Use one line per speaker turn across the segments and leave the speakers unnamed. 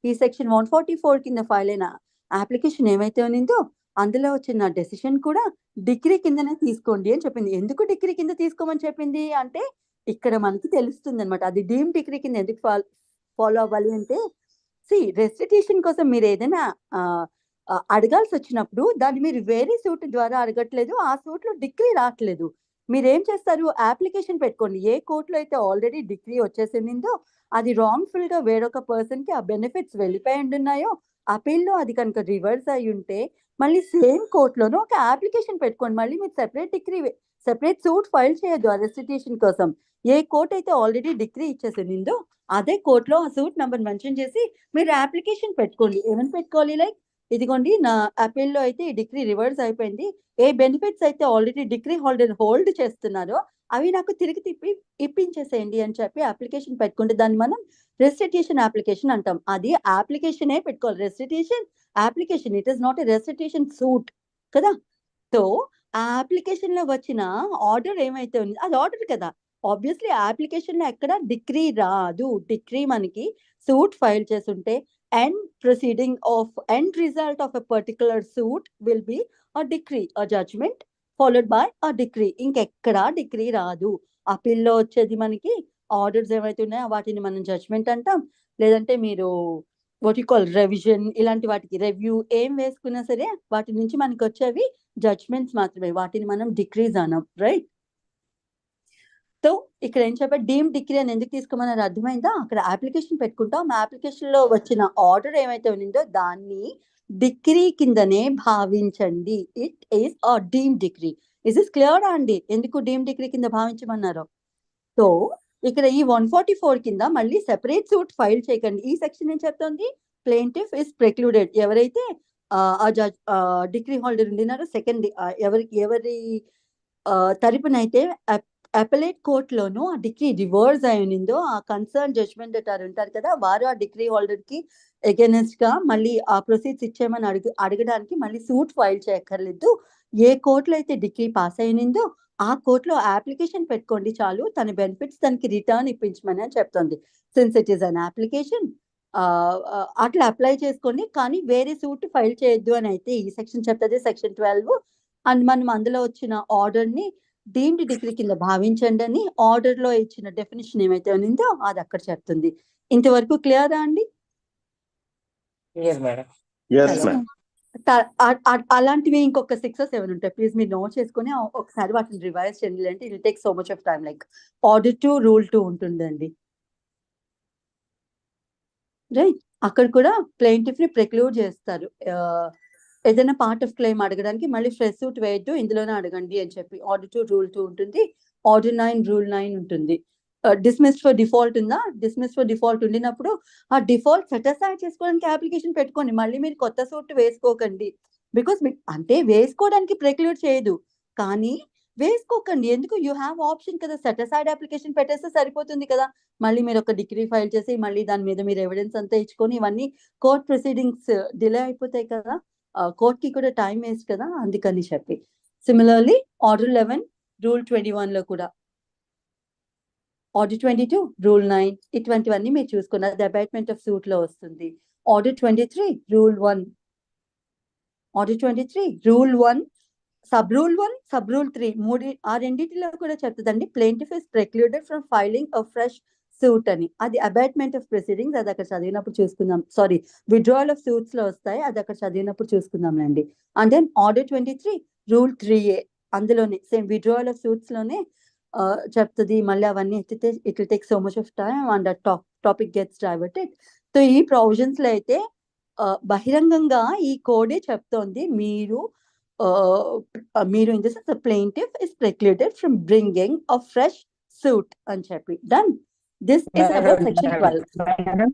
ఈ సెక్షన్ 144 కింద ఫైల్ అయిన అప్లికేషన్ ఏమైతే ఉన్నిందో అందులో వచ్చిన డెసిషన్ కూడా డిగ్రీ కిందనే తీసుకోండి అని చెప్పింది. ఎందుకు డిగ్రీ కింద తీసుకోమని చెప్పింది అంటే ఇక్కడ మనకి తెలుస్తుంది అనమాట. అది డీమ్ డిగ్రీ కింద ఎందుకు ఫాలో అవ్వాలి అంటే రెస్టిట్యూషన్ కోసం మీరు ఏదైనా అడగాల్సి వచ్చినప్పుడు దాన్ని మీరు వేరే సూట్ ద్వారా అడగట్లేదు, ఆ సూట్ లో డిగ్రీ రావట్లేదు. మీరేం చేస్తారు, అప్లికేషన్ పెట్టుకోండి. ఏ కోర్టులో అయితే ఆల్రెడీ డిగ్రీ వచ్చేసిందో అది రాంగ్ఫుల్ గా వేరొక పర్సన్ కి ఆ బెనిఫిట్స్ వెళ్ళిపోయి ఉంటున్నాయో అపీల్ లో అది కనుక రివర్స్ అయి ఉంటే మళ్ళీ సేమ్ కోర్టులోనూ ఒక అప్లికేషన్ పెట్టుకోండి. మళ్ళీ మీరు సెపరేట్ సూట్ ఫైల్ చేయొద్దు ఆ రెస్టిట్యూషన్ కోసం. ఏ కోర్ట్ అయితే ఆల్రెడీ డిగ్రీ ఇచ్చేసిందో అదే కోర్టులో ఆ సూట్ నంబర్ మెన్షన్ చేసి మీరు అప్లికేషన్ పెట్టుకోండి. ఏమని పెట్టుకోవాలి, లైక్ ఇదిగోండి నా అపీల్ లో అయితే ఈ డిగ్రీ రివర్స్ అయిపోయింది, ఏ బెనిఫిట్స్ అయితే ఆల్రెడీ డిగ్రీ హోల్డ్ చేస్తున్నారో అవి నాకు తిరిగి ఇప్పించేసేయండి అని చెప్పి అప్లికేషన్ పెట్టుకుంటే దాన్ని మనం రెస్టిట్యూషన్ అప్లికేషన్ అంటాం. అది అప్లికేషనే పెట్టుకోవాలి, restitution application. It is not a restitution suit కదా. సో ఆ అప్లికేషన్ లో వచ్చిన ఆర్డర్ ఏమైతే ఉంది అది ఆర్డర్ కదా. ఆబ్వియస్లీ అప్లికేషన్ లో ఎక్కడ డిగ్రీ రాదు. డిగ్రీ మనకి సూట్ ఫైల్ చేస్తుంటే end result of a particular suit will be a decree, a judgment followed by a decree. ఇంకెక్కడా డిగ్రీ రాదు. అపీల్ లో వచ్చేది మనకి ఆర్డర్స్ ఏవైతే ఉన్నాయో వాటిని మనం జడ్జ్మెంట్ అంటాం. లేదంటే మీరు వాట్ యు కాల్ రెవిజన్, ఇలాంటి వాటికి రివ్యూ ఏం వేసుకున్నా సరే వాటి నుంచి మనకి వచ్చేవి జడ్జ్మెంట్స్ మాత్రమే, వాటిని మనం డిగ్రీస్ అనం, రైట్. సో ఇక్కడ ఏం చెప్పారు, డీమ్ డిగ్రీ అని ఎందుకు తీసుకోమని అర్థమైందా. అక్కడ అప్లికేషన్ పెట్టుకుంటాం, ఆ అప్లికేషన్ లో వచ్చిన ఆర్డర్ ఏమైతే ఉందో దాన్ని డిగ్రీ కిందనే భావించండి. It is a deem degree. Is is clear అండి ఎందుకు డీమ్ డిగ్రీ కింద భావించమన్నారు. సో ఇక్కడ ఈ 144 కింద మళ్ళీ సెపరేట్ సూట్ ఫైల్ చేయకండి. ఈ సెక్షన్ ఏం చెప్తుంది, ప్లేంటిఫ్ ఇస్ ప్రెక్లూడెడ్. ఎవరైతే డిగ్రీ హోల్డర్ ఉండినారో సెకండ్ ఎవరి తరపునైతే అపెలేట్ కోర్టులోనూ ఆ డిగ్రీ రివర్స్ అయిందో ఆ కన్సర్న్ జడ్జ్మెంట్ ఉంటారు కదా, వారు ఆ డిగ్రీ హోల్డర్ కి అగైనెస్ట్ గా మళ్ళీ ఆ ప్రొసీడ్స్ ఇచ్చేయమని అడగడానికి మళ్ళీ సూట్ ఫైల్ చేయక్కర్లేదు. ఏ కోర్టులో అయితే డిగ్రీ పాస్ అయినిందో ఆ కోర్టులో అప్లికేషన్ పెట్టుకోండి చాలు, తన బెనిఫిట్స్ తనకి రిటర్న్ ఇప్పించమని అని చెప్తుంది. Since it is an application అట్లా అప్లై చేసుకోండి, కానీ వేరే సూట్ ఫైల్ చేయొద్దు అని అయితే ఈ సెక్షన్ చెప్తుంది, సెక్షన్ 12. అండ్ మనం అందులో వచ్చిన ఆర్డర్ ని డీమ్డ్ డిగ్రీ కింద భావించండి అని ఆర్డర్ లో ఇచ్చిన డెఫినేషన్ ఏమైతే ఉందో అది అక్కడ చెప్తుంది. ఇంతవరకు క్లియరా అండి? అలాంటివి ఇంకొక 6 or 7 ఉంటాయి. ప్లీజ్ మీరు నోట్ చేసుకుని ఒకసారి వాటిని రివైజ్ చేయండి, అంటే it take so much of time. Like order 2 rule 2 ఉంటుందండి, రైట్. అక్కడ కూడా ప్లెయింటిఫ్ ని ప్రెక్లూడ్ చేస్తారు. ఏదైనా పార్ట్ ఆఫ్ క్లెయిమ్ అడగడానికి మళ్ళీ ఫ్రెష్ సూట్ వేయద్దు, ఇందులోనే అడగండి అని చెప్పి ఆర్డర్ 2 రూల్ 2 ఉంటుంది. ఆర్డర్ 9 రూల్ 9 ఉంటుంది. డిస్మిస్డ్ ఫర్ డిఫాల్ట్ ఉందా, డిస్మిస్ ఫర్ డిఫాల్ట్ ఉండినప్పుడు ఆ డిఫాల్ట్ సెటిస్ఫై చేసుకోవడానికి అప్లికేషన్ పెట్టుకోండి, మళ్ళీ మీరు కొత్త సూట్ వేసుకోకండి. బికాస్ అంటే వేసుకోవడానికి ప్రెక్లూడ్ చేయదు, కానీ వేసుకోకండి. ఎందుకు, యూ హ్యావ్ ఆప్షన్ కదా, సెటిస్ఫైడ్ అప్లికేషన్ పెట్టేస్తే సరిపోతుంది కదా. మళ్ళీ మీరు ఒక డిగ్రీ ఫైల్ చేసి మళ్ళీ దాని మీద మీరు ఎవిడెన్స్ అంతా ఇచ్చుకొని ఇవన్నీ కోర్ట్ ప్రొసీడింగ్స్ డిలే అయిపోతాయి కదా, కోర్ట్ కి కూడా టైం వేస్ట్ కదా, అందుకని చెప్పి. సిమిలర్లీ ఆర్డర్ 11 రూల్ 21 లో కూడా ఆర్డర్ 22 రూల్ 9 ఇటువంటివన్నీ మీరు చూసుకున్నారు, ది అబైట్మెంట్ ఆఫ్ సూట్ లో వస్తుంది. Order 23 rule 1, order 23 rule 1 sub rule 1 sub rule 3 ఆ రెండింటిలో కూడా చెప్తుందండి plaintiff is precluded from filing a fresh suit అని. అది అబైట్మెంట్ ఆఫ్ ప్రొసీడింగ్స్, అది అక్కడ చదివినప్పుడు చూసుకుందాం. సారీ, విత్డ్రాయల్ ఆఫ్ సూట్స్ లో వస్తాయి, అది అక్కడ చదివినప్పుడు చూసుకుందాంలేండి. And then order 23 rule 3A అందులోనే సేమ్ విత్డ్రాయల్ ఆఫ్ సూట్స్ లోనే చెప్తుంది. మళ్ళీ అవన్నీ ఎత్తితే it will take so much of time and topic gets diverted. So ఈ ప్రొవిజన్స్ లో అయితే బహిరంగంగా ఈ కోడే చెప్తోంది, మీరు in this the plaintiff is precluded from bringing a fresh suit అని చెప్పి. Done. This is about section 12.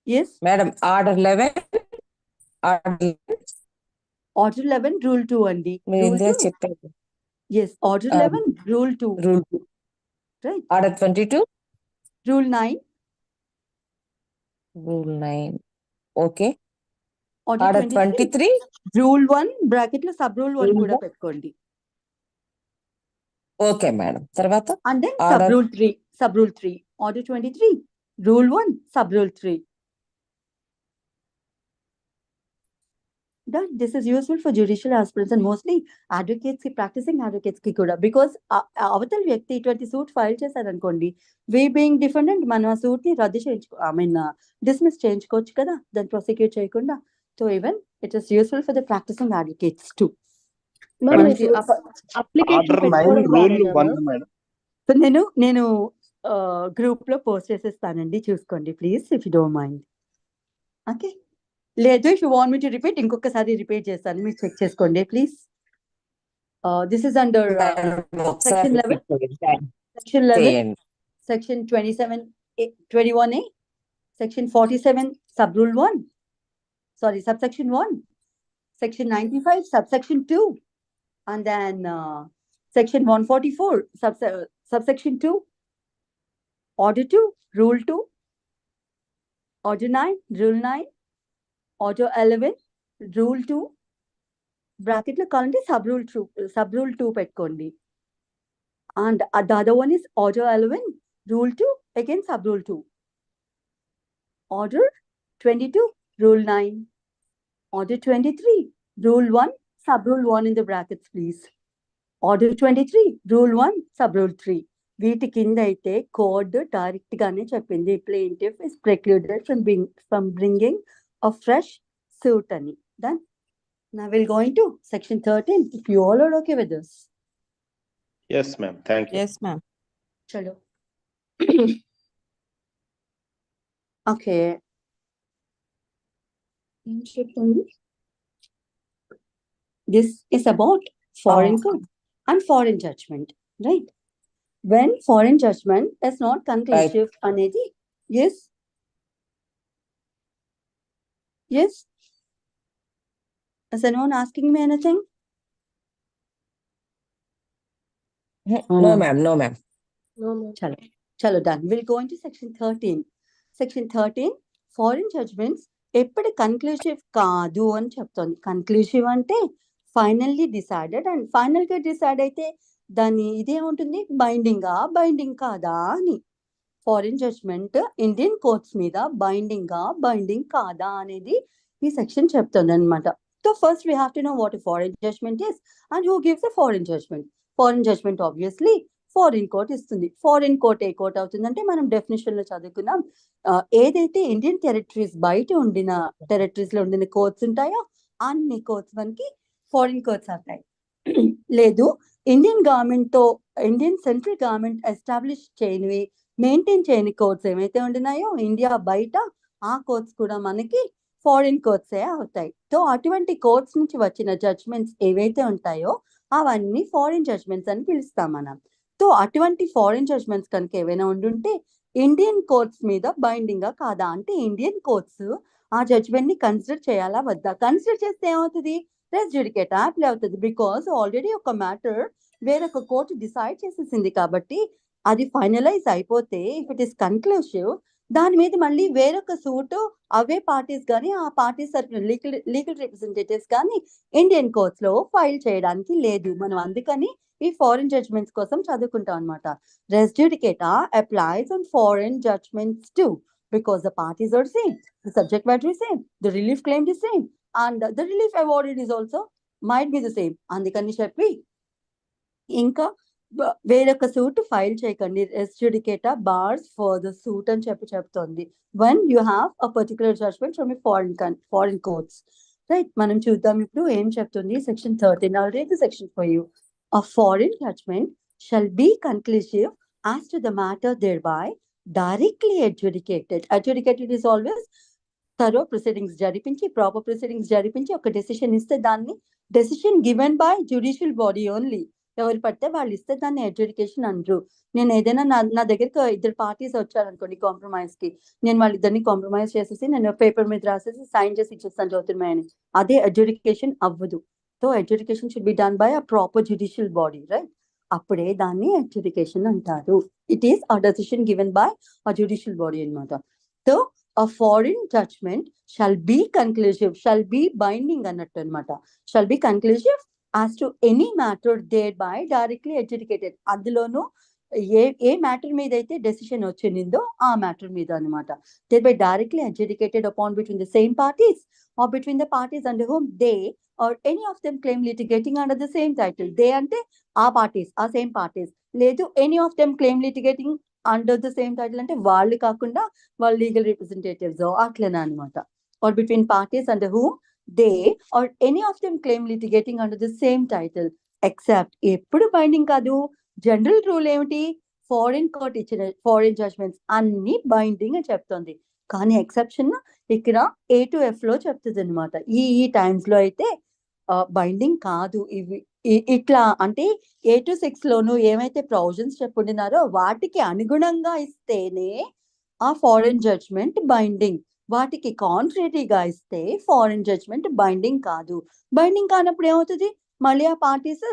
Yes
madam, order 11
rule 2 అండి.
చెప్పారు.
Yes, order 11 rule 2, right.
Order 22
rule 9,
okay. Order 23
rule 1 bracket లో సబ్ రూల్ 1 కూడా పెట్టుకోండి.
Okay madam. తర్వాత
and then sub rule 3 order 23 rule 1 sub rule 3. that this is useful for judicial aspirants and mostly advocates కి practising advocates కి కూడా because అవతల వ్యక్తి ఇటువంటి సూట్ ఫైల్ చేశారనుకోండి వే బీయింగ్ డిఫెండెంట్ మనం ఆ సూట్ ని రద్దు చేయించుకో డిస్మిస్ చేయించుకోవచ్చు కదా దాన్ని ప్రాసిక్యూట్ చేయకుండా so even it is useful for the practising advocates to
order 9 rule 1 madam.
So నేను గ్రూప్ లో పోస్ట్ చేసేస్తానండి చూసుకోండి please if you don't mind okay లేదు if you want me to repeat ఇంకొకసారి రిపీట్ చేస్తాను మీరు చెక్ చేసుకోండి please this is under section 11 section 27 21A section 47 subrule 1 sorry subsection 1 section 95 subsection 2 and then section 144 subsection 2 order 2 rule 2 order 9 rule 9 order 11 rule 2 bracket lo kalandi subrule 2 petkondi and the other one is order 11 rule 2 again subrule 2 order 22 rule 9 order 23 rule 1 subrule 1 in the brackets please order 23 rule 1 subrule 3 వీటి కింద అయితే code direct గానే చెప్పింది plaintiff is precluded from bringing a fresh suit అని done. Now we'll go into section 13 if you all are okay with this.
Yes ma'am, thank you.
Yes ma'am.
Chalo. Okay. This is about foreign court and foreign judgment, right? When foreign judgment is not conclusive, Anedi, yes? Yes? Is anyone asking me anything?
No ma'am, no ma'am.
Chalo, done. We'll go into section 13. Section 13, foreign judgments ఎప్పుడు కన్క్లూసివ్ కాదు అని చెప్తుంది. Conclusive అంటే finally decided and final గా decide అయితే దాని ఇదే ఉంటుంది బైండింగ్ కాదా అని. ఫారిన్ జడ్జ్మెంట్ ఇండియన్ కోర్ట్స్ మీద బైండింగ్ కాదా అనేది ఈ సెక్షన్ చెప్తుంది అనమాట. So first we have to know what foreign judgment is and who gives a foreign judgement. Foreign judgment obviously foreign court ఇస్తుంది. ఫారిన్ కోర్ట్ ఏ కోర్ట్ అవుతుందంటే మనం డెఫినేషన్ లో చదువుకున్నాం ఏదైతే ఇండియన్ టెరిటరీస్ బయట ఉండిన టెరిటరీస్ లో ఉండిన కోర్ట్స్ ఉంటాయో అన్ని కోర్ట్స్ మనకి ఫారిన్ కోర్ట్స్ అవుతాయి. లేదు ఇండియన్ గవర్నమెంట్ తో ఇండియన్ సెంట్రల్ గవర్నమెంట్ ఎస్టాబ్లిష్ చేయనివి మెయింటైన్ చేయని కోర్ట్స్ ఏమైతే ఉండినాయో ఇండియా బయట ఆ కోర్ట్స్ కూడా మనకి ఫారిన్ కోర్ట్సే అవుతాయి. సో అటువంటి కోర్ట్స్ నుంచి వచ్చిన జడ్జ్మెంట్స్ ఏవైతే ఉంటాయో అవన్నీ ఫారిన్ జడ్జ్మెంట్స్ అని పిలుస్తాం మనం. సో అటువంటి ఫారిన్ జడ్జ్మెంట్స్ కనుక ఏవైనా ఉండుంటే ఇండియన్ కోర్ట్స్ మీద బైండింగ్ కాదా అంటే ఇండియన్ కోర్ట్స్ ఆ జడ్జ్మెంట్ ని కన్సిడర్ చేయాలా వద్దా. కన్సిడర్ చేస్తే ఏమవుతుంది రెస్ జ్యుడికేటా అప్లై అవుతుంది. బికాస్ ఆల్రెడీ ఒక మ్యాటర్ వేరొక కోర్టు డిసైడ్ చేసేసింది కాబట్టి అది ఫైనలైజ్ అయిపోతే ఇఫ్ ఇట్ ఇస్ కన్క్లూసివ్ దాని మీద మళ్ళీ వేరొక సూట్ అవే పార్టీస్ కానీ ఆ పార్టీస్ లీగల్ రిప్రజెంటేటివ్స్ కానీ ఇండియన్ కోర్ట్స్ లో ఫైల్ చేయడానికి లేదు. మనం అందుకని ఈ ఫారిన్ జడ్జ్మెంట్స్ కోసం చదువుకుంటాం అనమాట. Res judicata applies on foreign judgments to because the parties are same, the subject matter is same, the relief claimed is same, and the relief awarded is also might be the same. అందుకని చెప్పి ఇంకా వేరొక suit file చేయకండి. రెస్ జ్యుడికేటా bars for the suit అని చెప్తోంది when you have a particular judgment from a foreign courts, right? మనం చూద్దాం ఇప్పుడు ఏం చెప్తుంది section 13. I'll read the section for you. A foreign judgment shall be conclusive as to the matter thereby directly adjudicated. Adjudicated is always thorough proceedings జరిపించి proper proceedings జరిపించి ఒక decision ఇస్తే దాన్ని decision given by judicial body only. ఎవరు పడితే వాళ్ళు ఇస్తే దాన్ని అడ్జుడికేషన్ అంటారు. నేను ఏదైనా నా దగ్గరికి ఇద్దరు పార్టీస్ వచ్చారనుకోండి కాంప్రమైజ్ కి, నేను వాళ్ళిద్దరిని కాంప్రమైజ్ చేసేసి నేను పేపర్ మీద రాసేసి సైన్ చేసి ఇచ్చేస్తాను చదువుతున్నాయని, అదే అడ్జుడికేషన్ అవ్వదు. So adjudication should be done by a proper judicial body, right? అప్పుడే దాన్ని అడ్జుడికేషన్ అంటారు. It is a decision given by a judicial body అన్నమాట. So a foreign judgment shall be conclusive, shall be binding అన్నట్టు అనమాట. shall be conclusive as to any matter thereby directly adjudicated. అందులోనూ ఏ matter మీద అయితే decision వచ్చిందో ఆ matter మీద అనమాట. They by directly adjudicated upon between the same parties or between the parties under whom they are any of them claim litigating under the same title. They అంటే ఆ parties, ఆ same parties. లేదు any of them claim litigating under the same title అంటే వాళ్ళు కాకుండా వాళ్ళ legal representatives అట్లనే అనమాట. Or between parties under whom they are any of them claim litigating under the same title except ఎప్పుడు binding కాదు. General rule ఏమిటి? Foreign court ఇచ్చిన ఫారిన్ జడ్జ్మెంట్స్ అన్ని బైండింగ్ అని చెప్తుంది. కానీ ఎక్సెప్షన్ ఇక్కడ A to F లో చెప్తుంది అనమాట. ఈ టైమ్స్ లో అయితే బైండింగ్ కాదు. ఇవి ఇట్లా అంటే A to 6 లోను ఏమైతే ప్రొవిజన్స్ చెప్పుండినారో వాటికి అనుగుణంగా ఇస్తేనే ఆ ఫారిన్ జడ్జ్మెంట్ బైండింగ్. వాటికి కాంట్రేరీగా ఇస్తే ఫారిన్ జడ్జ్మెంట్ బైండింగ్ కాదు. బైండింగ్ కానప్పుడు ఏమవుతుంది? మళ్ళీ ఆ పార్టీస్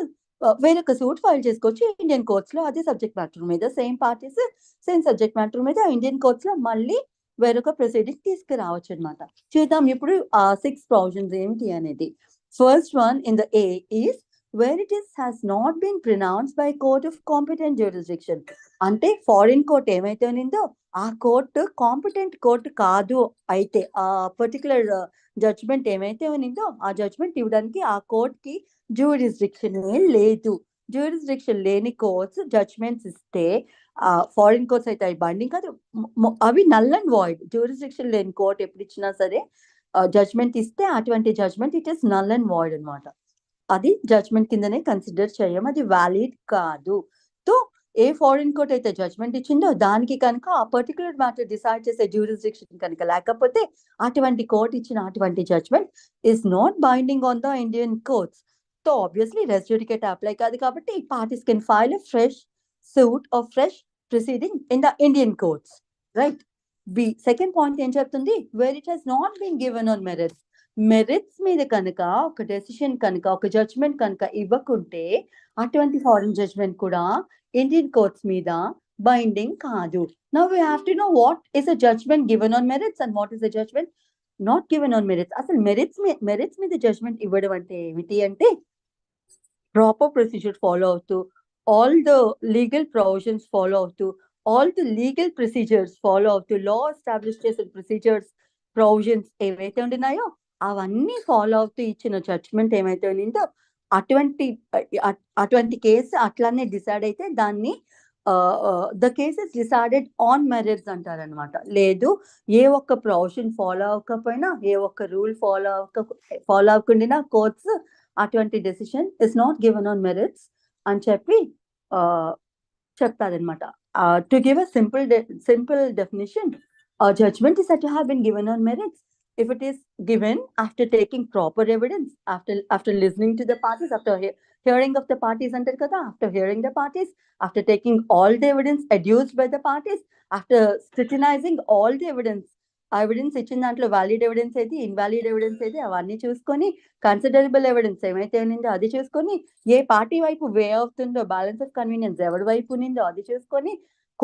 వేరొక సూట్ ఫైల్ చేసుకోవచ్చు ఇండియన్ కోర్ట్స్ లో. అదే సబ్జెక్ట్ మ్యాటర్ మీద same parties same subject matter మీద ఇండియన్ కోర్ట్స్ లో మళ్ళీ వేరొక ప్రొసీడింగ్ తీసుకురావచ్చు అనమాట. చూద్దాం ఇప్పుడు ఆ 6 ప్రొవిజన్స్ ఏమిటి అనేది. First one in the A is where it is has not been pronounced by court of competent jurisdiction. అంటే ఫారిన్ కోర్ట్ ఏమైతే ఉన్నిందో ఆ కోర్టు కాంపిటెంట్ కోర్టు కాదు. అయితే ఆ పర్టికులర్ జడ్జ్మెంట్ ఏమైతే ఉన్నిందో ఆ జడ్జ్మెంట్ ఇవ్వడానికి ఆ కోర్ట్ కి జ్యూరిస్డిక్షన్ లేదు. జ్యూరిస్డిక్షన్ లేని కోర్ట్స్ జడ్జ్మెంట్స్ ఇస్తే ఫారిన్ కోర్ట్స్ అయితే అవి బైండింగ్ కాదు, అవి నల్ అండ్ వాయిడ్. జ్యూరిస్డిక్షన్ లేని కోర్ట్ ఎప్పుడు ఇచ్చినా సరే జడ్జ్మెంట్ ఇస్తే అటువంటి judgment it is null and void అనమాట. అది జడ్జ్మెంట్ కిందనే కన్సిడర్ చేయం, అది వ్యాలిడ్ కాదు. సో ఏ ఫారిన్ కోర్ట్ అయితే జడ్జ్మెంట్ ఇచ్చిందో దానికి కనుక ఆ పర్టికులర్ మ్యాటర్ డిసైడ్ చేసే జ్యూరిస్డిక్షన్ కనుక లేకపోతే అటువంటి కోర్ట్ ఇచ్చిన అటువంటి judgment is not binding on the Indian courts. So obviously res judicata apply కాదు కాబట్టి parties can file a fresh suit or fresh proceeding in the Indian courts, right? B second point ఏం చెప్తుంది? Where it has not been given on merits. Merits మీద కనుక ఒక decision కనుక ఒక judgement కనుక ఇవ్వకుంటే అటువంటి ఫారిన్ జడ్జ్మెంట్ కూడా ఇండియన్ కోర్ట్స్ మీద బైండింగ్ కాదు. Now we have to know what is a judgment given on merits and what is a judgment not given on merits. అసలు మెరిట్స్ మీద జడ్జ్మెంట్ ఇవ్వడం అంటే ఏమిటి అంటే ప్రాపర్ ప్రొసీజర్ ఫాలో అవుతూ all the legal provisions follow అవుతూ all the legal procedures follow అవుతూ law establish చేసిన ప్రొసీజర్స్ ప్రొవిజన్స్ ఏవైతే ఉండినాయో అవన్నీ ఫాలో అవుతూ ఇచ్చిన జడ్జ్మెంట్ ఏమైతే ఉండిందో అటువంటి కేసు అట్లానే డిసైడ్ అయితే దాన్ని the cases decided on merits అంటారనమాట. లేదు ఏ ఒక్క ప్రొవిజన్ ఫాలో అవ్వకపోయినా ఏ ఒక్క రూల్ ఫాలో అవ్వకుండా కోర్ట్స్ అటువంటి decision is not given on merits అని చెప్పి చెప్తారనమాట. To give a simple definition, a judgment is said to have been given on merits if it is given after taking proper evidence, after listening to the parties, after hearing of the parties antar kada, after hearing the parties, after taking all the evidence adduced by the parties, after scrutinizing all the evidence ఇచ్చిన దాంట్లో valid evidence ఏది, invalid evidence ఏది అవన్నీ చూసుకొని considerable evidence ఏమైతే ఉన్నిందో అది చూసుకొని ఏ party వైపు వే అవుతుందో బ్యాలెన్స్ ఆఫ్ కన్వీనియన్స్ ఎవరి వైపు ఉన్నిందో అది చూసుకొని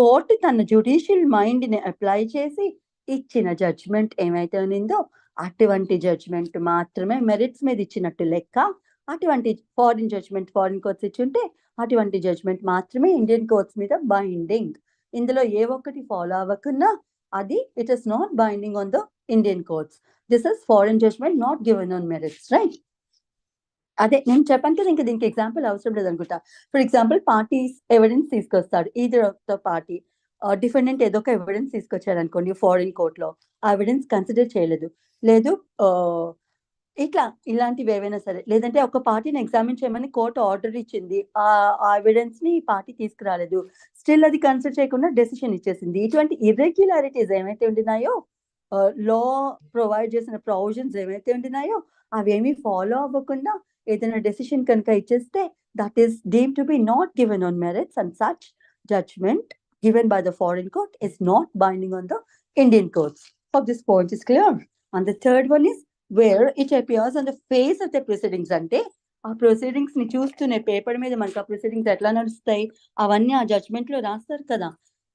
కోర్టు తన జ్యుడిషియల్ మైండ్ ని అప్లై చేసి ఇచ్చిన జడ్జ్మెంట్ ఏమైతే ఉన్నిందో అటువంటి జడ్జ్మెంట్ మాత్రమే మెరిట్స్ మీద ఇచ్చినట్టు లెక్క. అటువంటి ఫారిన్ జడ్జ్మెంట్ ఫారిన్ కోర్ట్స్ ఇచ్చుంటే అటువంటి జడ్జ్మెంట్ మాత్రమే ఇండియన్ కోర్ట్స్ మీద బైండింగ్. ఇందులో ఏ ఒక్కటి ఫాలో అవ్వకున్నా అది it is not binding on the Indian courts. This is foreign judgment not given on merits, right? అదే నేను చెప్పాను కదా, ఇంకా దీనికి ఎగ్జాంపుల్ అవసరం లేదనుకుంటా. ఫర్ ఎగ్జాంపుల్ పార్టీస్ ఎవిడెన్స్ తీసుకొస్తాడు, either of the party defendant ఏదో ఒక ఎవిడెన్స్ తీసుకొచ్చాడు అనుకోండి ఫారిన్ కోర్ట్ లో, ఆ ఎవిడెన్స్ కన్సిడర్ చేయలేదు, లేదు ఇలాంటివి ఏవైనా సరే, లేదంటే ఒక పార్టీని ఎగ్జామిన్ చేయమని కోర్టు ఆర్డర్ ఇచ్చింది, ఆ ఎవిడెన్స్ ని పార్టీ తీసుకురాలేదు, స్టిల్ అది కన్సిడర్ చేయకుండా డెసిషన్ ఇచ్చేసింది. ఇటువంటి ఇర్రెగ్యులారిటీస్ ఏమైతే ఉండినాయో లా ప్రొవైడ్ చేసిన ప్రొవిజన్స్ ఏమైతే ఉండినాయో అవేమీ ఫాలో అవ్వకుండా ఏదైనా డెసిషన్ కనుక ఇచ్చేస్తే that is deemed to be not given on merits and such judgment given by the foreign court is not binding on the Indian courts. Hope this point is clear. And the third one is where it appears on the face of the proceedings. అంటే ఆ proceedings ని చూస్తూనే paper మీద మనకు ఆ proceedings ఎట్లా నడుస్తాయి అవన్నీ ఆ జడ్జ్మెంట్ లో రాస్తారు కదా.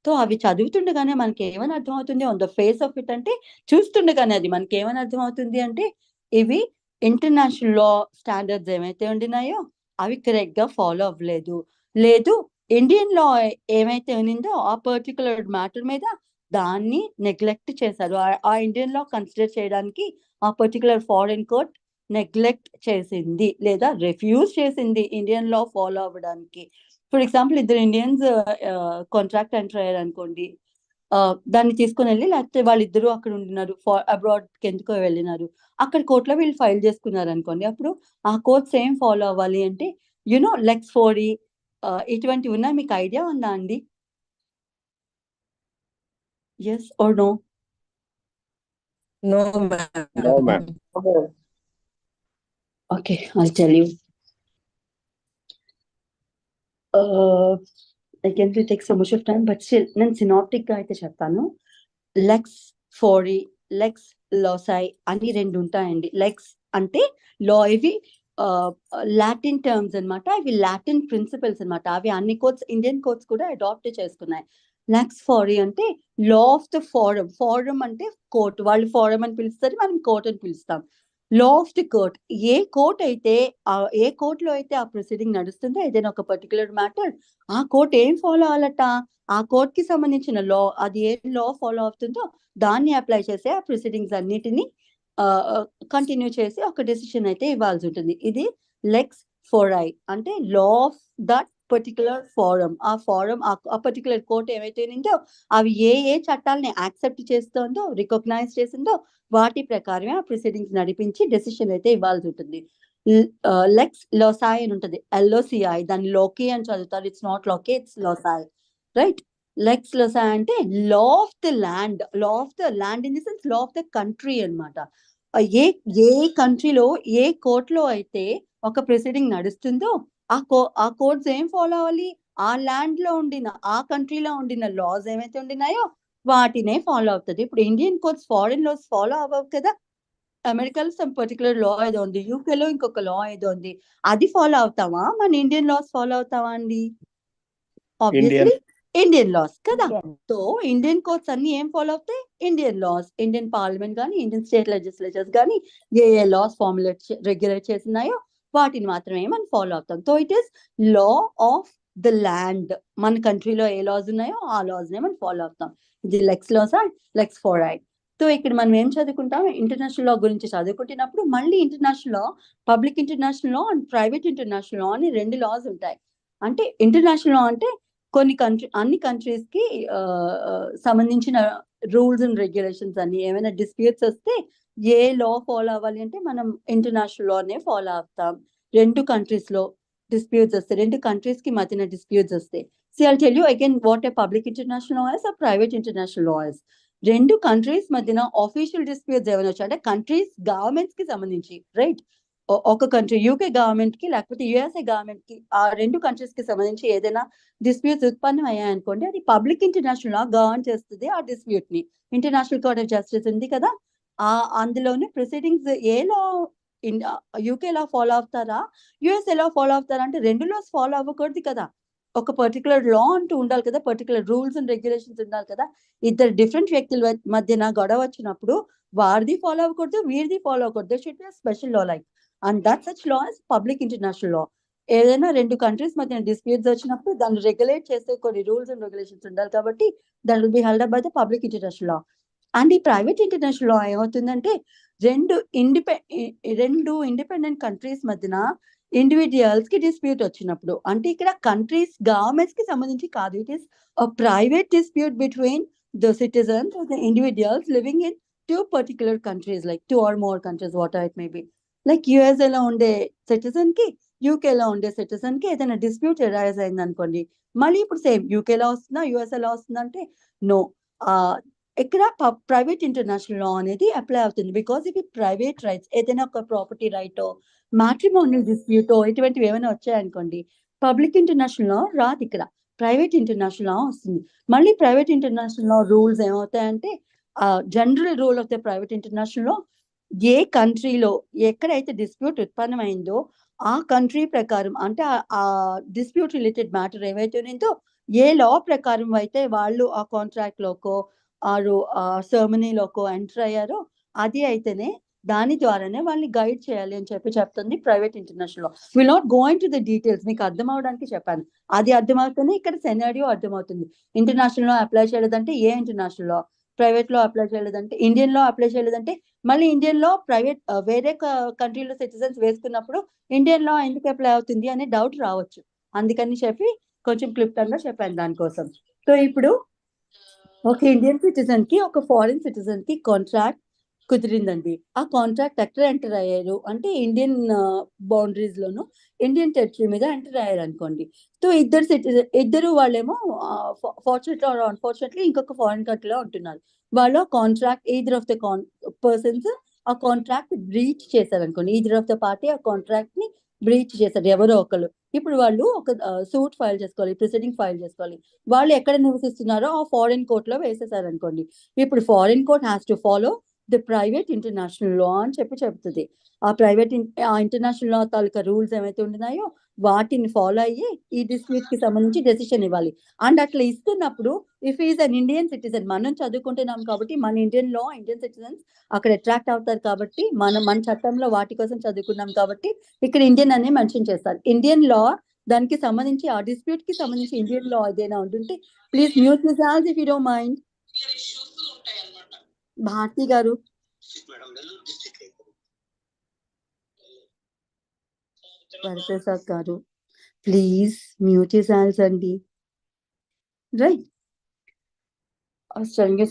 సో అవి చదువుతుండగానే మనకి ఏమని అర్థం అవుతుంది on the face of it అంటే చూస్తుండగానే అది మనకి ఏమని అర్థం అవుతుంది అంటే ఇవి ఇంటర్నేషనల్ లా స్టాండర్డ్స్ ఏమైతే ఉండినాయో అవి కరెక్ట్ గా ఫాలో అవ్వలేదు, లేదు ఇండియన్ లా ఏమైతే ఉన్నిందో ఆ పర్టికులర్ మ్యాటర్ మీద దాన్ని నెగ్లెక్ట్ చేశారు. ఆ ఇండియన్ లా కన్సిడర్ చేయడానికి ఆ పర్టికులర్ ఫారెన్ కోర్ట్ నెగ్లెక్ట్ చేసింది లేదా రిఫ్యూజ్ చేసింది ఇండియన్ లా ఫాలో అవ్వడానికి. ఫర్ ఎగ్జాంపుల్, ఇద్దరు ఇండియన్స్ కాంట్రాక్ట్ ఎంటర్ అయ్యారు అనుకోండి, దాన్ని తీసుకుని వెళ్ళి, లేకపోతే వాళ్ళిద్దరూ అక్కడ ఉండినారు, అబ్రాడ్కి ఎందుకో వెళ్ళినారు, అక్కడ కోర్టులో వీళ్ళు ఫైల్ చేసుకున్నారు అనుకోండి, అప్పుడు ఆ కోర్ట్స్ ఏం ఫాలో అవ్వాలి అంటే లెక్స్ 4E ఇటువంటివి ఉన్నాయి. మీకు ఐడియా ఉందా అండి? Yes or no?
No, ma'am.
No, ma'am.
Okay, I'll tell you. Again, it will take so much of time, but still, నేను synoptic గా అయితే చెప్తాను. లెక్స్ 4E, లెక్స్ లోసాయ్ అని రెండు ఉంటాయండి. లెక్స్ అంటే లా, ఇవి లాటిన్ టర్మ్స్ అన్నమాట, ఇవి లాటిన్ ప్రిన్సిపల్స్ అన్నమాట. అవి అన్ని కోర్ట్స్, ఇండియన్ కోర్ట్స్ కూడా అడాప్ట్ చేసుకున్నాయి. లెక్స్ 4E అంటే law of the forum. Forum అంటే కోర్ట్, వాళ్ళు ఫోరం అని పిలుస్తారు, మనం కోర్ట్ అని పిలుస్తాం. లా ఆఫ్ ది కోర్ట్, ఏ కోర్ట్ అయితే ఏ కోర్టులో అయితే ఆ ప్రొసీడింగ్ నడుస్తుందో ఏదైనా ఒక పర్టికులర్ మ్యాటర్, ఆ కోర్ట్ ఏం ఫాలో అవ్వాలట, ఆ కోర్ట్ కి సంబంధించిన లా, అది ఏ లా ఫాలో అవుతుందో దాన్ని అప్లై చేసి ఆ ప్రొసీడింగ్స్ అన్నిటిని కంటిన్యూ చేసి ఒక డెసిషన్ అయితే ఇవ్వాల్సి ఉంటుంది. ఇది లెక్స్ 4I అంటే law of that particular forum. ఆ ఫోరం, ఆ పర్టికులర్ కోర్ట్ ఏమైతే ఉందో అవి ఏ చట్టాలని యాక్సెప్ట్ చేస్తుందో, రికగ్నైజ్ చేసిందో వాటి ప్రకారమే ఆ ప్రొసీడింగ్స్ నడిపించి డెసిషన్ అయితే ఇవ్వాల్సి ఉంటుంది. లెక్స్ లోసాయ్ అని ఉంటుంది, LOCI, దాన్ని లోకి అని చదువుతారు. ఇట్స్ నాట్ లోకి, ఇట్స్ లోసాయ్, రైట్? లెక్స్ లోసాయ్ అంటే law of the land. Law of the land in the sense law of the country అనమాట. ఏ కంట్రీలో ఏ కోర్టులో అయితే ఒక ప్రొసీడింగ్ నడుస్తుందో ఆ కోర్ట్స్ ఏం ఫాలో అవ్వాలి, ఆ ల్యాండ్ లో ఉండిన, ఆ కంట్రీలో ఉండిన లాస్ ఏమైతే ఉండినాయో వాటినే ఫాలో అవుతుంది. ఇప్పుడు Indian courts foreign laws follow అవ్వవు కదా. అమెరికాలో సమ్ పర్టికులర్ లా ఏదో ఉంది, యూకేలో ఇంకొక లా ఏదో ఉంది, అది ఫాలో అవుతామా? మన ఇండియన్ లాస్ ఫాలో అవుతామా అండి? ఆబ్వియస్లీ ఇండియన్ లాస్ కదా. సో ఇండియన్ కోర్ట్స్ అన్ని ఏం ఫాలో అవుతాయి? Indian loss. ఇండియన్ పార్లమెంట్ కానీ, ఇండియన్ స్టేట్ లెజిస్లేచర్స్ కానీ ఏ లాస్ ఫార్ములేట్ రెగ్యులేట్ చేసినాయో వాటిని మాత్రమే మనం ఫాలో అవుతాం. So it is law of the land. మన కంట్రీలో ఏ లాస్ ఉన్నాయో ఆ లాస్ నే మనం ఫాలో అవుతాం. ఇది లెక్స్ లాస్, లెక్స్ 4I. సో ఇక్కడ మనం ఏం చదువుకుంటాం? ఇంటర్నేషనల్ లా గురించి చదువుకుంటున్నప్పుడు మళ్ళీ international law, public international law and private international లా అని రెండు లాస్ ఉంటాయి. అంటే ఇంటర్నేషనల్ లా అంటే అన్ని కంట్రీస్ కి సంబంధించిన రూల్స్ అండ్ రెగ్యులేషన్స్ అన్ని, ఏమైనా డిస్ప్యూట్స్ వస్తే ఏ లా ఫాలో అవ్వాలి అంటే మనం ఇంటర్నేషనల్ లానే ఫాలో అవుతాం. రెండు కంట్రీస్ లో డిస్ప్యూట్స్ వస్తాయి, రెండు కంట్రీస్ కి మధ్యన డిస్ప్యూట్స్ వస్తాయి. I'll tell you again what a public international law is, a private international law is. రెండు కంట్రీస్ మధ్యన ఆఫీషియల్ డిస్ప్యూట్స్ ఏమైనా వచ్చాయి అంటే కంట్రీస్ గవర్నమెంట్స్ కి సంబంధించి, రైట్? ఒక కంట్రీ యూకే గవర్నమెంట్ కి లేకపోతే యుఎస్ఏ గవర్నమెంట్ కి, ఆ రెండు కంట్రీస్ కి సంబంధించి ఏదైనా డిస్ప్యూట్స్ ఉత్పన్నం అయ్యాయనుకోండి, అది పబ్లిక్ ఇంటర్నేషనల్ లా గవర్న్ చేస్తుంది ఆ డిస్ప్యూట్ ని. ఇంటర్నేషనల్ కోర్ట్ ఆఫ్ జస్టిస్ ఉంది కదా, అందులోనే ప్రొసీడింగ్స్ ఏ లా, యూకే లా ఫాలో అవుతారా, యుఎస్ఏ లా ఫాలో అవుతారా అంటే రెండు లాస్ ఫాలో అవ్వకూడదు కదా. ఒక పర్టికులర్ లా అంటూ ఉండాలి కదా, పర్టికులర్ రూల్స్ అండ్ రెగ్యులేషన్స్ ఉండాలి కదా. ఇద్దరు డిఫరెంట్ వ్యక్తుల మధ్యన గొడవ వచ్చినప్పుడు వారిది ఫాలో అవ్వకూడదు, వీరిది ఫాలో అవ్వకూడదు. Should be special law like, and that such law is public international లా. ఏదైనా రెండు కంట్రీస్ మధ్య డిస్ప్యూట్స్ వచ్చినప్పుడు దాన్ని రెగ్యులేట్ చేసే కొన్ని రూల్స్ అండ్ రెగ్యులేషన్స్ ఉండాలి కాబట్టి that will be held up by the public international law. And ఈ ప్రైవేట్ ఇంటర్నేషనల్ లా ఏమవుతుందంటే రెండు ఇండిపెండెంట్ కంట్రీస్ మధ్యన ఇండివిజువల్స్ కి డిస్ప్యూట్ వచ్చినప్పుడు, అంటే ఇక్కడ కంట్రీస్ గవర్నమెంట్స్ కి సంబంధించి కాదు, it is a private dispute between the citizens or the individuals living in two particular countries, like 2 or more countries, whatever it may be. Like USA లో ఉండే సిటిజన్ కి, యూకే లో ఉండే సిటిజన్ కి ఏదైనా డిస్ప్యూట్ అరైజ్ అయింది అనుకోండి, మళ్ళీ ఇప్పుడు సేమ్ యూకే లో వస్తుందా యుఎస్ఏ లో వస్తుందా అంటే నో, ఇక్కడ ప్రైవేట్ ఇంటర్నేషనల్ లా అనేది అప్లై అవుతుంది. బికాస్ ఇవి ప్రైవేట్ రైట్స్, ఏదైనా ఒక ప్రాపర్టీ రైటో, మ్యాట్రిమోనియల్ డిస్ప్యూటో ఇటువంటివి ఏమైనా వచ్చాయనుకోండి, పబ్లిక్ ఇంటర్నేషనల్ లా రాదు, ఇక్కడ ప్రైవేట్ ఇంటర్నేషనల్ లా వస్తుంది. మళ్ళీ ప్రైవేట్ ఇంటర్నేషనల్ లా రూల్స్ ఏమవుతాయంటే, general rule of the private international law, ఏ కంట్రీలో ఎక్కడైతే డిస్ప్యూట్ ఉత్పన్నమైందో ఆ కంట్రీ ప్రకారం, అంటే ఆ డిస్ప్యూట్ రిలేటెడ్ మ్యాటర్ ఏవైతే ఉందో ఏ లా ప్రకారం అయితే వాళ్ళు ఆ కాంట్రాక్ట్ లోకో ఆ సెర్మనీలోకో ఎంటర్ అయ్యారో అది అయితేనే దాని ద్వారానే వాళ్ళని గైడ్ చేయాలి అని చెప్తుంది private international law. Will not go in to the details, మీకు అర్థం అవడానికి చెప్పాను. అది అర్థమవుతుంది, ఇక్కడ సెనారియో అర్థమవుతుంది. ఇంటర్నేషనల్ లో అప్లై చేయలేదంటే ఏ ఇంటర్నేషనల్ లా, ప్రైవేట్ లో అప్లై చేయలేదంటే ఇండియన్ లో అప్లై చేయలేదంటే మళ్ళీ ఇండియన్ లో ప్రైవేట్ వేరే కంట్రీలో సిటిజన్స్ వేసుకున్నప్పుడు ఇండియన్ లో ఎందుకు అప్లై అవుతుంది అనే డౌట్ రావచ్చు. అందుకని చెప్పి కొంచెం క్లుప్తంగా చెప్పాను దానికోసం. సో ఇప్పుడు ఒక ఇండియన్ సిటిజన్ కి ఒక ఫారిన్ సిటిజన్ కి కాంట్రాక్ట్ కుదిరిందండి. ఆ కాంట్రాక్ట్ ఎక్కడ ఎంటర్ అయ్యారు అంటే ఇండియన్ బౌండరీస్ లోను ఇండియన్ టెరిటరీ మీద ఎంటర్ అయ్యారు అనుకోండి. సో ఇద్దరు వాళ్ళేమో ఫార్చునేట్లీ ఆర్ అన్ఫార్చునేట్లీ ఇంకొక ఫారిన్ కంట్రీలో ఉంటున్నారు. వాళ్ళు contract either of the persons ఆ కాంట్రాక్ట్ బ్రీచ్ చేశారు అనుకోండి. ఈదర్ ఆఫ్ ద పార్టీ ఆ కాంట్రాక్ట్ ని బ్రీచ్ చేశారు ఎవరో ఒకరు. ఇప్పుడు వాళ్ళు ఒక సూట్ ఫైల్ చేసుకోవాలి, ప్రొసీడింగ్ ఫైల్ చేసుకోవాలి. వాళ్ళు ఎక్కడ నివసిస్తున్నారో ఆ ఫారిన్ కోర్ట్ లో వేసేసారు అనుకోండి. ఇప్పుడు foreign court has to follow the private international లా అని చెప్తుంది. ఆ ప్రైవేట్ ఇంటర్నేషనల్ లా తాలూకా రూల్స్ ఏమైతే ఉంటున్నాయో వాటిని ఫాలో అయ్యి ఈ డిస్ప్యూట్ కి సంబంధించి డెసిషన్ ఇవ్వాలి. అండ్ అట్లా ఇస్తున్నప్పుడు if is an Indian citizen, మనం చదువుకుంటున్నాం కాబట్టి మన ఇండియన్ లా ఇండియన్ సిటిజన్స్ అక్కడ అట్రాక్ట్ అవుతారు కాబట్టి మన చట్టంలో వాటి కోసం చదువుకున్నాం కాబట్టి ఇక్కడ ఇండియన్ అనే మెన్షన్ చేస్తారు. ఇండియన్ లా దానికి సంబంధించి ఆ డిస్ప్యూట్ కి సంబంధించి ఇండియన్ లా ఏదైనా ఉంటుంటే please mute this if you don't mind. Bharathi గారు వరప్రసాద్ గారు ప్లీజ్ మ్యూట్ యువర్సెల్వ్స్ అండి. Right,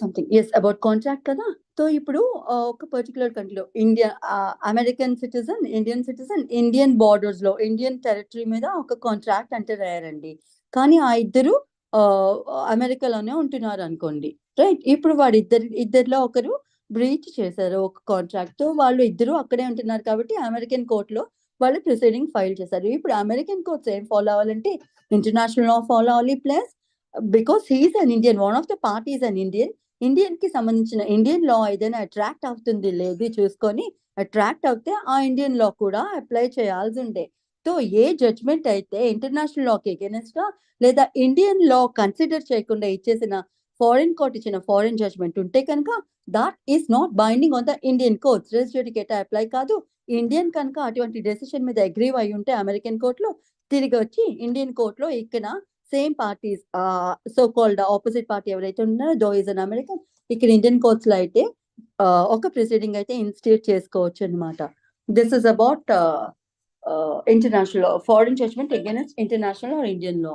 something is about contract కదా. సో ఇప్పుడు ఒక పర్టికులర్ కంట్రీలో India American citizen, Indian citizen Indian borders లో ఇండియన్ టెరిటరీ మీద ఒక కాంట్రాక్ట్ ఎంటర్ అయ్యారండి. కానీ ఆ ఇద్దరు అమెరికాలోనే ఉంటున్నారు అనుకోండి. రైట్, ఇప్పుడు ఇద్దరిలో ఒకరు బ్రీచ్ చేశారు ఒక కాంట్రాక్ట్ తో. వాళ్ళు ఇద్దరు అక్కడే ఉంటున్నారు కాబట్టి అమెరికన్ కోర్టులో వాళ్ళు ప్రొసీడింగ్ ఫైల్ చేశారు. ఇప్పుడు అమెరికన్ కోర్ట్స్ ఏం ఫాలో అవ్వాలంటే ఇంటర్నేషనల్ లా ఫాలో అవ్వాలి. Plus because he is an Indian, one of the parties an Indian కి సంబంధించిన ఇండియన్ లా ఏదైనా అట్రాక్ట్ అవుతుంది లేదు చూసుకొని అట్రాక్ట్ అవుతే ఆ ఇండియన్ లా కూడా అప్లై చేయాల్సి ఉండే. సో ఏ జడ్జ్మెంట్ అయితే ఇంటర్నేషనల్ లాకి అగేనెస్ట్ గా లేదా ఇండియన్ లా కన్సిడర్ చేయకుండా ఇచ్చేసిన ఫారిన్ కోర్ట్ ఇచ్చిన ఫారిన్ జడ్జ్మెంట్ ఉంటే కనుక that is not binding on the Indian courts. Res judicata apply కాదు. ఇండియన్ కనుక అటువంటి డెసిషన్ మీద అగ్రీ అయి ఉంటే అమెరికన్ కోర్టులో తిరిగి వచ్చి ఇండియన్ కోర్టులో ఇక్కడ same parties so called opposite party ఎవరైతే ఉన్నారో దో ఇస్ అన్ అమెరికన్, ఇక్కడ ఇండియన్ కోర్ట్స్ లో అయితే ఒక ప్రొసీడింగ్ అయితే ఇన్స్టిట్యూట్ చేసుకోవచ్చు అనమాట. This is about international foreign judgment against international or Indian law.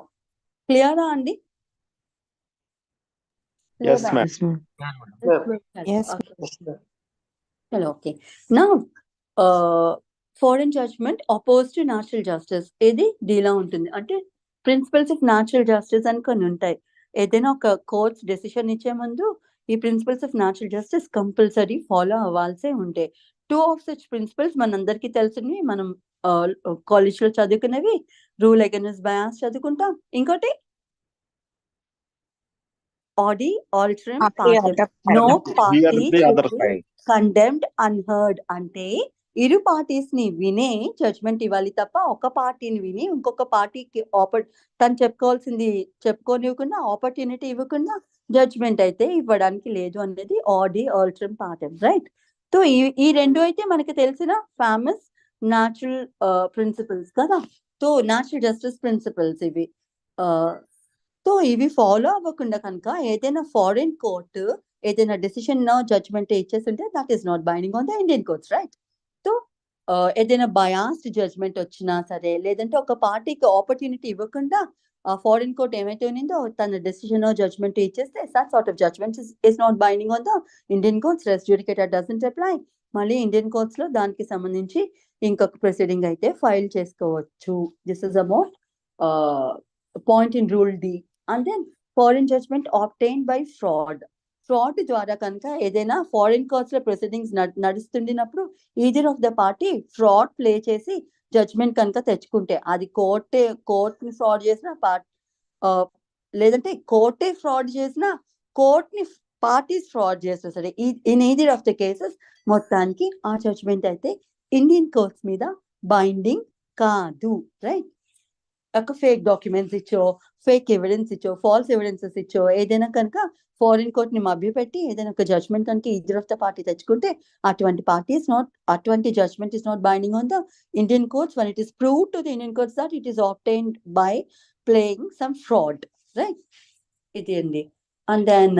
క్లియరా అండి?
Yes, ma'am.
Yes.
Hello, okay. Now, foreign judgment opposed to natural justice ఇది డీలా ఉంటుంది. అంటే ప్రిన్సిపల్స్ ఆఫ్ న్యాచురల్ జస్టిస్ అని కొన్ని ఉంటాయి. ఏదైనా ఒక కోర్ట్స్ డెసిషన్ ఇచ్చే ముందు ఈ principles of natural justice compulsory follow అవ్వాల్సే ఉంటాయి. 2 ఆఫ్ సచ్ ప్రిన్సిపల్స్ మనందరికీ తెలిసినవి, మనం కాలేజ్ లో చదువుకునేవి, రూల్ అగైన్స్ బయాస్ చదువుకుంటాం. ఇంకోటి audi alteram partem, no
We are
party
the other side.
Condemned unheard. అంటే ఇరు పార్టీస్ ని వినే జడ్జ్మెంట్ ఇవ్వాలి తప్ప ఒక పార్టీని విని ఇంకొక పార్టీకి తను చెప్పుకోవాల్సింది చెప్పుకోనివ్వకుండా ఆపర్చునిటీ ఇవ్వకుండా జడ్జ్మెంట్ అయితే ఇవ్వడానికి లేదు అనేది audi alteram partem. Right, so ఈ రెండు అయితే మనకి తెలిసిన ఫేమస్ న్యాచురల్ ప్రిన్సిపల్స్ కదా. సో న్యాచురల్ జస్టిస్ ప్రిన్సిపల్స్ ఇవి. సో ఇవి ఫాలో అవ్వకుండా కనుక ఏదైనా ఫారిన్ కోర్టు ఏదైనా డెసిషన్ జడ్జ్మెంట్ ఇచ్చేస్తుంటే that is not binding on the Indian courts. Right, so ఏదైనా బయాస్డ్ జడ్జ్మెంట్ వచ్చినా సరే, లేదంటే ఒక పార్టీకి ఆపర్చునిటీ ఇవ్వకుండా ఆ ఫారిన్ కోర్ట్ ఏమైతే ఉన్నదో తన డెసిషన్ జడ్జ్మెంట్ ఇచ్చేస్తే such sort of judgment is not binding on the Indian courts. Res judicata doesn't apply. మళ్ళీ ఇండియన్ కోర్ట్స్ లో దానికి సంబంధించి ఇంకొక ప్రొసీడింగ్ అయితే ఫైల్ చేసుకోవచ్చు. This is about point in rule D. And then foreign judgment obtained by fraud ద్వారా కనుక ఏదైనా ఫారిన్ కోర్ట్స్ లో ప్రొసీడింగ్స్ నడుస్తుండినప్పుడు either of the party fraud play చేసి జడ్జ్మెంట్ కనుక తెచ్చుకుంటే అది కోర్ట్ని ఫ్రాడ్ చేసిన లేదంటే కోర్టే ఫ్రాడ్ చేసిన కోర్ట్ని పార్టీస్ ఫ్రాడ్ చేస్తే సరే in either of the cases మొత్తానికి ఆ జడ్జ్మెంట్ అయితే ఇండియన్ కోర్ట్స్ మీద బైండింగ్ కాదు. రైట్, ఒక ఫేక్ డాక్యుమెంట్స్ ఇచ్చో, ఫేక్ ఎవిడెన్స్ ఇచ్చో, ఫాల్స్ ఎవిడెన్సెస్ ఇచ్చో, ఏదైనా కనుక ఫారిన్ కోర్ట్ ని మభ్యపెట్టి ఏదైనా ఒక జడ్జ్మెంట్ కనుక ఇద్దరు ఆఫ్ ద పార్టీ తెచ్చుకుంటే అటువంటి judgment is not binding on the Indian courts when it is proved to the Indian courts that it is obtained by playing some fraud, right? ఇది అండి. And then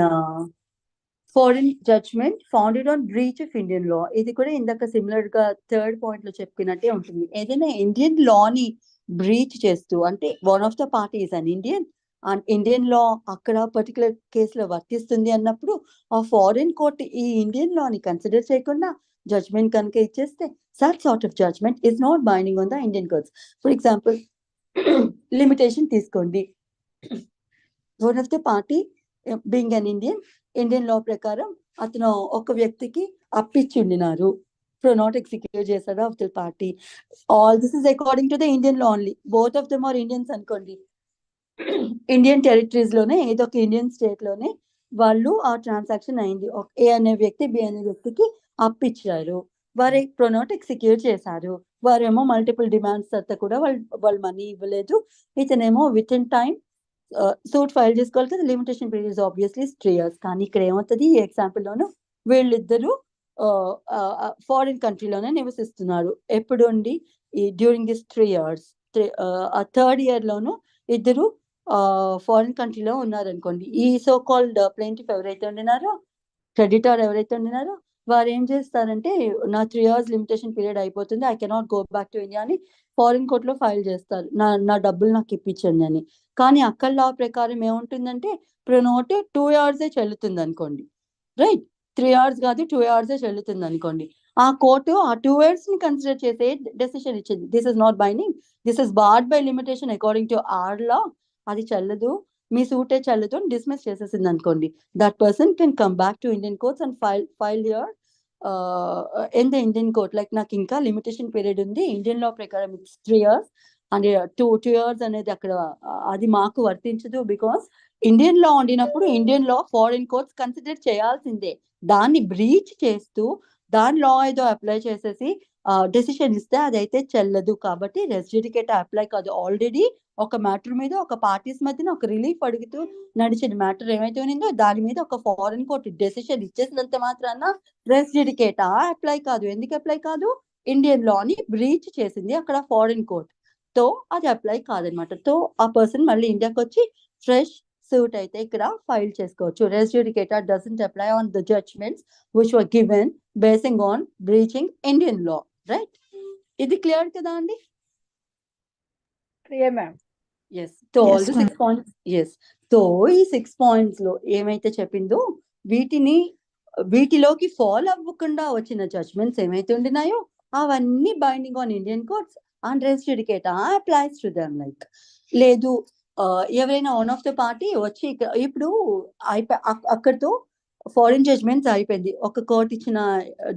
foreign judgment founded on breach of Indian law. ఇది కూడా ఇందాక similar గా third point లో చెప్పినట్టే ఉంటుంది. ఏదైనా ఇండియన్ లాని బ్రీచ్ చేస్తూ, అంటే one of the party is an Indian and Indian law అక్కడ పర్టికులర్ కేసులో వర్తిస్తుంది అన్నప్పుడు ఆ ఫారిన్ కోర్ట్ ఈ ఇండియన్ లాని కన్సిడర్ చేయకుండా జడ్జ్మెంట్ కనుక ఇచ్చేస్తే such sort of judgment is not binding on the Indian courts. For example limitation తీసుకోండి. One of the party being an Indian law ప్రకారం అతను ఒక వ్యక్తికి అప్పిచ్చిండినారు, నాట్ ఎగ్జిక్యూట్ చేశాడు of the party. All this is according to the Indian law only. Both of them are Indians అనుకోండి. Indian territories లోనే ఏదో ఒక ఇండియన్ స్టేట్ లోనే వాళ్ళు ఆ ట్రాన్సాక్షన్ అయింది. ఏ అనే వ్యక్తి బి అనే వ్యక్తికి అప్పిచ్చారు, వారు ప్రొనోట్ ఎగ్జిక్యూట్ చేశారు. వారేమో మల్టిపుల్ డిమాండ్స్ తర్వాత కూడా వాళ్ళు మనీ ఇవ్వలేదు. ఇతనేమో within time suit file చేసుకోవాలి కదా. Limitation period is obviously 3 years. కానీ ఇక్కడ ఏమవుతుంది, ఈ ఎగ్జాంపుల్ లోను వీళ్ళిద్దరూ ఫారిన్ కంట్రీలోనే నివసిస్తున్నారు. ఎప్పుడు అండి, during this 3 years, third year లోను ఇద్దరు ఫారిన్ కంట్రీలో ఉన్నారనుకోండి. ఈ సో కాల్డ్ ప్లెయింటిఫ్ ఎవరైతే ఉండినారో, క్రెడిటర్ ఎవరైతే ఉండినారో, వారు ఏం చేస్తారంటే నా 3 years లిమిటేషన్ పీరియడ్ అయిపోతుంది, I cannot go back to India అని ఫారిన్ కోర్టులో ఫైల్ చేస్తారు, నా డబ్బులు నాకు ఇప్పించండి అని. కానీ అక్కడ లా ప్రకారం ఏముంటుందంటే ప్రొనోట్ 2 years చెల్లుతుంది అనుకోండి, రైట్? 3 years కాదు, 2 years చెల్లుతుంది అనుకోండి. ఆ కోర్టు ఆ 2 years ని కన్సిడర్ చేసే డెసిషన్ ఇచ్చింది. This is not binding, this is barred by limitation according to our law, అది చెల్లదు, మీ సూటే చెల్లదు అని డిస్మిస్ చేసేసింది అనుకోండి. That person can come back to Indian courts and file here in the Indian court, like నాకు ఇంకా లిమిటేషన్ పీరియడ్ ఉంది, ఇండియన్ లా ప్రకారం ఇట్స్ 3 years అండ్ 2 years అనేది అక్కడ అది మాకు వర్తించదు. బికాస్ ఇండియన్ లా ఉండినప్పుడు Indian law foreign courts consider చేయాల్సిందే. దాన్ని బ్రీచ్ చేస్తూ దాని లా ఏదో అప్లై చేసేసి డెసిషన్ ఇస్తే అదైతే చెల్లదు. కాబట్టి రెస్ జ్యుడికేటా అప్లై కాదు. ఆల్రెడీ ఒక మ్యాటర్ మీద ఒక పార్టీస్ మధ్యన ఒక రిలీఫ్ అడుగుతూ నడిచిన మ్యాటర్ ఏమైతే ఉన్నిందో దాని మీద ఒక ఫారిన్ కోర్టు డెసిషన్ ఇచ్చేసినంత మాత్రాన రెస్ జ్యుడికేటా అప్లై కాదు. ఎందుకు అప్లై కాదు? ఇండియన్ లాని బ్రీచ్ చేసింది అక్కడ ఫారిన్ కోర్ట్, తో అది అప్లై కాదనమాట. తో ఆ పర్సన్ మళ్ళీ ఇండియాకి వచ్చి ఫ్రెష్ సూట్ అయితే ఇక్కడ ఫైల్ చేసుకోవచ్చు. Res judicata doesn't apply on the judgments which were given basing on breaching Indian law, right? ఇది క్లియర్ కదా అండి?
Clear ma'am.
Yes. So all the 6 points, yes. So ఈ 6 points లో ఏమైతే చెప్పిందో వీటిలోకి ఫాలో అవ్వకుండా వచ్చిన జడ్జ్మెంట్స్ ఏమైతే ఉండినాయో అవన్నీ binding on Indian courts and res judicata applies to them. Like లేదు ఎవరైనా వన్ ఆఫ్ ద పార్టీ వచ్చి ఇప్పుడు అక్కడితో ఫారిన్ జడ్జ్మెంట్స్ అయిపోయింది. ఒక కోర్ట్ ఇచ్చిన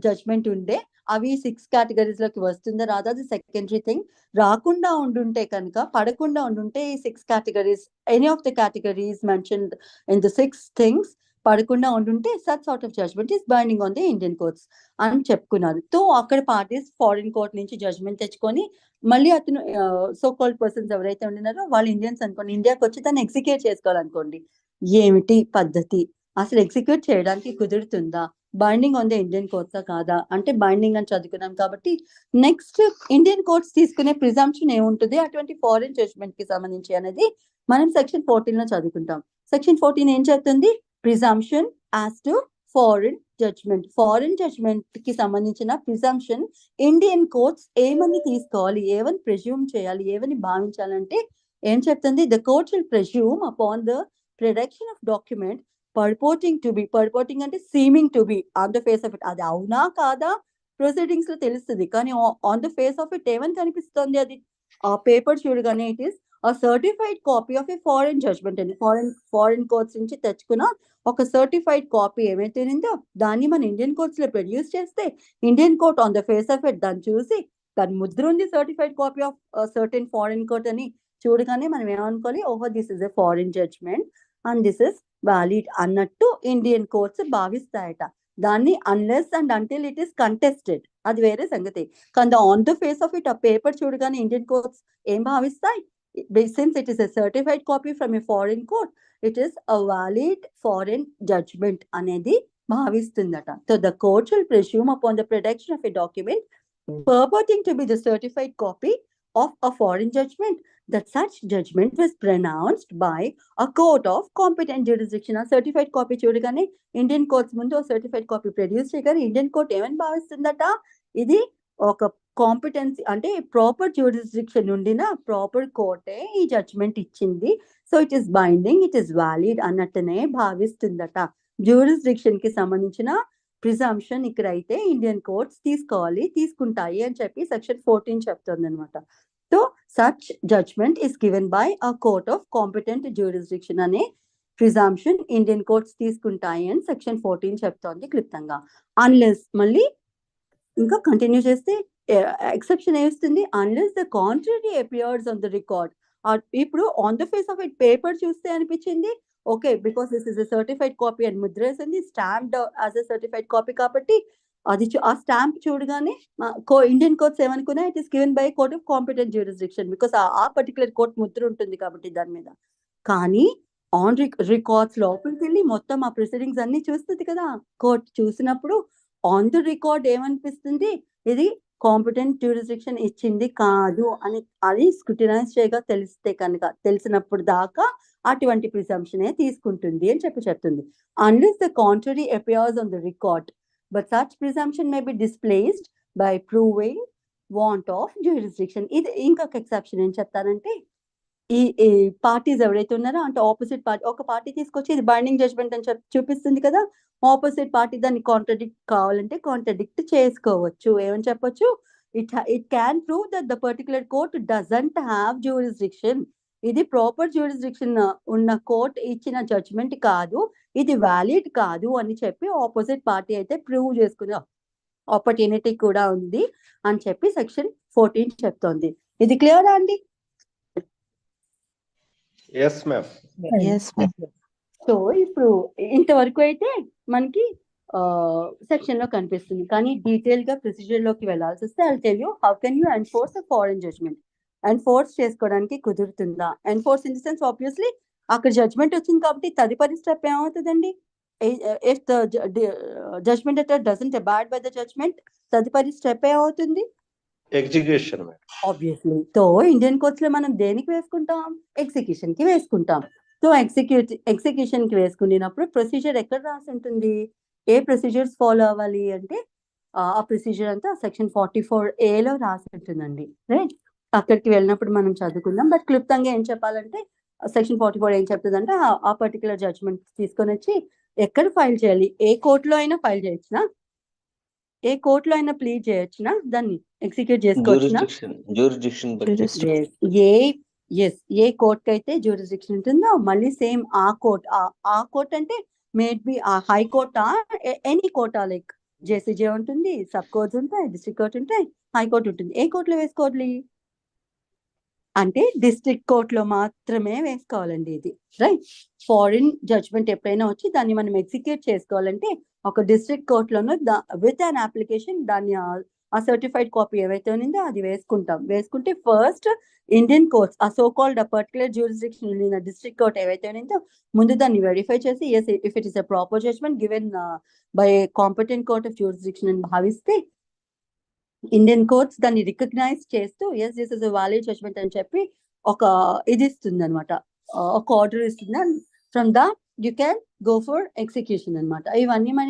జడ్జ్మెంట్ ఉండే అవి 6 categories లోకి వస్తుందా రాదా అది సెకండరీ థింగ్. రాకుండా ఉండుంటే కనుక, పడకుండా ఉండుంటే ఈ 6 categories, any of the categories mentioned in the 6 things పడకుండా ఉండుంటే such sort of judgement is binding on the Indian courts అని చెప్పుకున్నారు. తో అక్కడ పార్టీస్ ఫారిన్ కోర్ట్ నుంచి జడ్జ్మెంట్ తెచ్చుకొని మళ్ళీ అతను సో కాల్డ్ పర్సన్స్ ఎవరైతే ఉండినారో వాళ్ళు ఇండియన్స్ అనుకోండి, ఇండియాకి వచ్చి దాన్ని ఎగ్జిక్యూట్ చేసుకోవాలనుకోండి. ఏమిటి పద్ధతి? అసలు ఎగ్జిక్యూట్ చేయడానికి కుదురుతుందా? బైండింగ్ ఆన్ ద ఇండియన్ కోర్ట్సా కాదా అంటే బైండింగ్ అని చదువుకున్నాం కాబట్టి నెక్స్ట్ ఇండియన్ కోర్ట్స్ తీసుకునే ప్రిజంప్షన్ ఏముంటుంది అటువంటి ఫారిన్ జడ్జ్మెంట్ కి సంబంధించి అనేది మనం సెక్షన్ 14 లో చదువుకుంటాం. సెక్షన్ 14 ఏం చెప్తుంది? Presumption as to foreign judgement. Foreign judgement కి సంబంధించిన ప్రిజంప్షన్ ఇండియన్ కోర్ట్స్ ఏమని తీసుకోవాలి, ఏమని ప్రెజ్యూమ్ చేయాలి, ఏమని భావించాలంటే ఏం చెప్తుంది? The court will presume upon the production of document purporting అంటే seeming to be on the face of it, అది అవునా కాదా ప్రొసీడింగ్స్ లో తెలుస్తుంది. కానీ on the face of it ఏమని కనిపిస్తుంది? అది ఆ పేపర్ చూడగానే it is a certified copy of a foreign judgment అని ఫారిన్ కోర్ట్స్ నుంచి తెచ్చుకున్న ఒక సర్టిఫైడ్ కాపీ ఏమైతే ఉందో దాన్ని మన ఇండియన్ కోర్ట్స్ లో ప్రొడ్యూస్ చేస్తే Indian court on the face of it దాన్ని చూసి దాని ముద్ర ఉంది certified copy of certain foreign court అని చూడగానే మనం ఏమనుకోవాలి, ఓహో this is a foreign judgement and this is valid అన్నట్టు ఇండియన్ కోర్ట్స్ భావిస్తాయట. దాన్ని unless and until it is contested అది వేరే సంగతి. కానీ on the face of it ఆ పేపర్ చూడగానే ఇండియన్ కోర్ట్స్ ఏం భావిస్తాయి? since it is a certified copy from a foreign court, it is a valid foreign judgment అనేది భావిస్తుందట. So the court shall presume upon the production of a document purporting to be the certified copy of a foreign judgment that such judgment was pronounced by a court of competent jurisdiction. ఆ certified copy చూడగానే Indian courts ముందు certified copy produce చేయగానే Indian court ఏమని భావిస్తుందట, ఇది ఒక competency అంటే proper jurisdiction ఉండిన ప్రాపర్ కోర్టే ఈ జడ్జ్మెంట్ ఇచ్చింది, so it is binding, it is valid అన్నట్టునే భావిస్తుందట. జ్యూరిస్డిక్షన్ కి సంబంధించిన ప్రిజంప్షన్ ఇక్కడ అయితే ఇండియన్ కోర్ట్స్ తీసుకుంటాయి అని చెప్పి సెక్షన్ 14 చెప్తుంది అనమాట. So such judgement is given by a court of competent jurisdiction అనే ప్రిజంప్షన్ ఇండియన్ కోర్ట్స్ తీసుకుంటాయి అని సెక్షన్ 14 చెప్తోంది క్లుప్తంగా. అన్లెస్ మళ్ళీ ఇంకా కంటిన్యూ చేస్తే ఎక్సెప్షన్ ఏస్తుంది, unless the contrary appears on the record. ఇప్పుడు on the face of it paper చూస్తే అనిపించింది okay because this is a certified copy and ముద్ర వేసింది stamped as a certified copy కాబట్టి అది ఆ స్టాంప్ చూడగానే ఇండియన్ కోర్ట్స్ ఏమనుకున్నా it is given by court of competent jurisdiction because ఆ పర్టికులర్ కోర్ట్ ముద్ర ఉంటుంది కాబట్టి దాని మీద. కానీ ఆన్ రికార్డ్స్ లోపలికి వెళ్ళి మొత్తం ఆ ప్రొసీడింగ్స్ అన్ని చూస్తుంది కదా కోర్ట్, చూసినప్పుడు ఆన్ ది రికార్డ్ ఏమనిపిస్తుంది, ఇది కాంపిటెంట్ జ్యూరిస్డిక్షన్ ఇచ్చింది కాదు అని అది స్క్రూటినైజ్ చేయగా తెలిసినప్పుడు దాకా అటువంటి ప్రిజంప్షనే తీసుకుంటుంది అని చెప్తుంది. Unless the contrary appears on the record but such presumption may be displaced by proving want of jurisdiction. ఇది ఇంకొక ఎక్సెప్షన్ ఏం చెప్తానంటే, ఈ పార్టీస్ ఎవరైతే ఉన్నారో అంటే ఆపోజిట్ పార్టీ ఒక పార్టీ తీసుకొచ్చి ఇది బైండింగ్ జడ్జ్మెంట్ అని చూపిస్తుంది కదా, ఆపోజిట్ పార్టీ దాన్ని కాంట్రడిక్ట్ కావాలంటే కాంట్రడిక్ట్ చేసుకోవచ్చు. ఏమని చెప్పొచ్చు, it can prove that the particular court doesn't have jurisdiction, ఇది ప్రాపర్ జ్యూరిస్డిక్షన్ ఉన్న కోర్ట్ ఇచ్చిన జడ్జ్మెంట్ కాదు, ఇది వ్యాలిడ్ కాదు అని చెప్పి ఆపోజిట్ పార్టీ అయితే ప్రూవ్ చేసుకునే ఆపర్చునిటీ కూడా ఉంది అని చెప్పి సెక్షన్ 14 చెప్తోంది. ఇది క్లియరా అండి?
Yes, ma'am.
Yes, ma'am.
So ఇప్పుడు ఇంతవరకు అయితే మనకి సెక్షన్ లో కనిపిస్తుంది, కానీ డీటెయిల్ గా ప్రొసీజర్ లోకి వెళ్ళాల్సి వస్తే I tell you how can you enforce a foreign judgement. Enforce చేసుకోవడానికి కుదురుతుందా? Enforce in the sense obviously అక్కడ జడ్జ్మెంట్ వచ్చింది కాబట్టి తదుపరి స్టెప్ ఏమవుతుందండి, if the judgement utter doesn't abide by the judgement తదుపరి స్టెప్ ఏమవుతుంది,
Execution, ma'am.
Obviously. So Indian courts లో మనం దేనికి వేసుకుంటాం, ఎగ్జిక్యూషన్ కి వేసుకుంటాం. సో ఎగ్జిక్యూషన్ కి వేసుకున్నప్పుడు ప్రొసీజర్ ఎక్కడ రాసి ఉంటుంది, ఏ ప్రొసీజర్స్ ఫాలో అవ్వాలి అంటే ఆ ప్రొసీజర్ అంతా సెక్షన్ 44A లో రాసి ఉంటుందండి, రైట్? అక్కడికి వెళ్ళినప్పుడు మనం చదువుకుందాం. బట్ క్లుప్తంగా ఏం చెప్పాలంటే సెక్షన్ 44 ఏం చెప్తుందంటే ఆ పర్టికులర్ జడ్జ్మెంట్ తీసుకొని వచ్చి ఎక్కడ ఫైల్ చేయాలి, ఏ కోర్టులో అయినా ఫైల్ చేయొచ్చునా, ఏ కోర్టులో అయినా ప్లీడ్ చేయొచ్చునా, దాన్ని ఎగ్జిక్యూట్ చేసుకోవచ్చునా, ఏ కోర్ట్ కి అయితే జ్యూరిస్డిక్షన్ ఉంటుందో మళ్ళీ సేమ్ ఆ కోర్ట్ అంటే మేబీ ఆ హైకోర్టా ఎనీ కోర్టా, లైక్ జేసీజే ఉంటుంది, సబ్ కోర్ట్స్ ఉంటాయి, డిస్ట్రిక్ట్ కోర్ట్ ఉంటాయి, హైకోర్టు ఉంటుంది. ఏ కోర్టులో వేసుకోవాలి అంటే డిస్ట్రిక్ట్ కోర్టులో మాత్రమే వేసుకోవాలండి ఇది, రైట్? ఫారిన్ జడ్జ్మెంట్ ఎప్పుడైనా వచ్చి దాన్ని మనం ఎగ్జిక్యూట్ చేసుకోవాలంటే ఒక డిస్ట్రిక్ట్ కోర్టులోనూ విత్ అన్ అప్లికేషన్ దాన్ని ఆ సర్టిఫైడ్ కాపీ ఏవైతే ఉందో అది వేసుకుంటే ఫస్ట్ ఇండియన్ కోర్ట్స్ ఆ సో కాల్డ్ పర్టికులర్ జ్యూరిస్డిక్షన్ ఉన్న డిస్ట్రిక్ట్ కోర్ట్ ఏవైతే ఉందో ముందు దాన్ని వెరిఫై చేసి yes if it is a proper judgement given by competent court of jurisdiction అని భావిస్తే ఇండియన్ కోర్ట్స్ దాన్ని రికగ్నైజ్ చేస్తూ yes this is a valid judgement అని చెప్పి ఒక ఇది ఇస్తుంది అనమాట, ఒక ఆర్డర్ ఇస్తుంది. From that you can go for execution అనమాట. ఇవన్నీ మన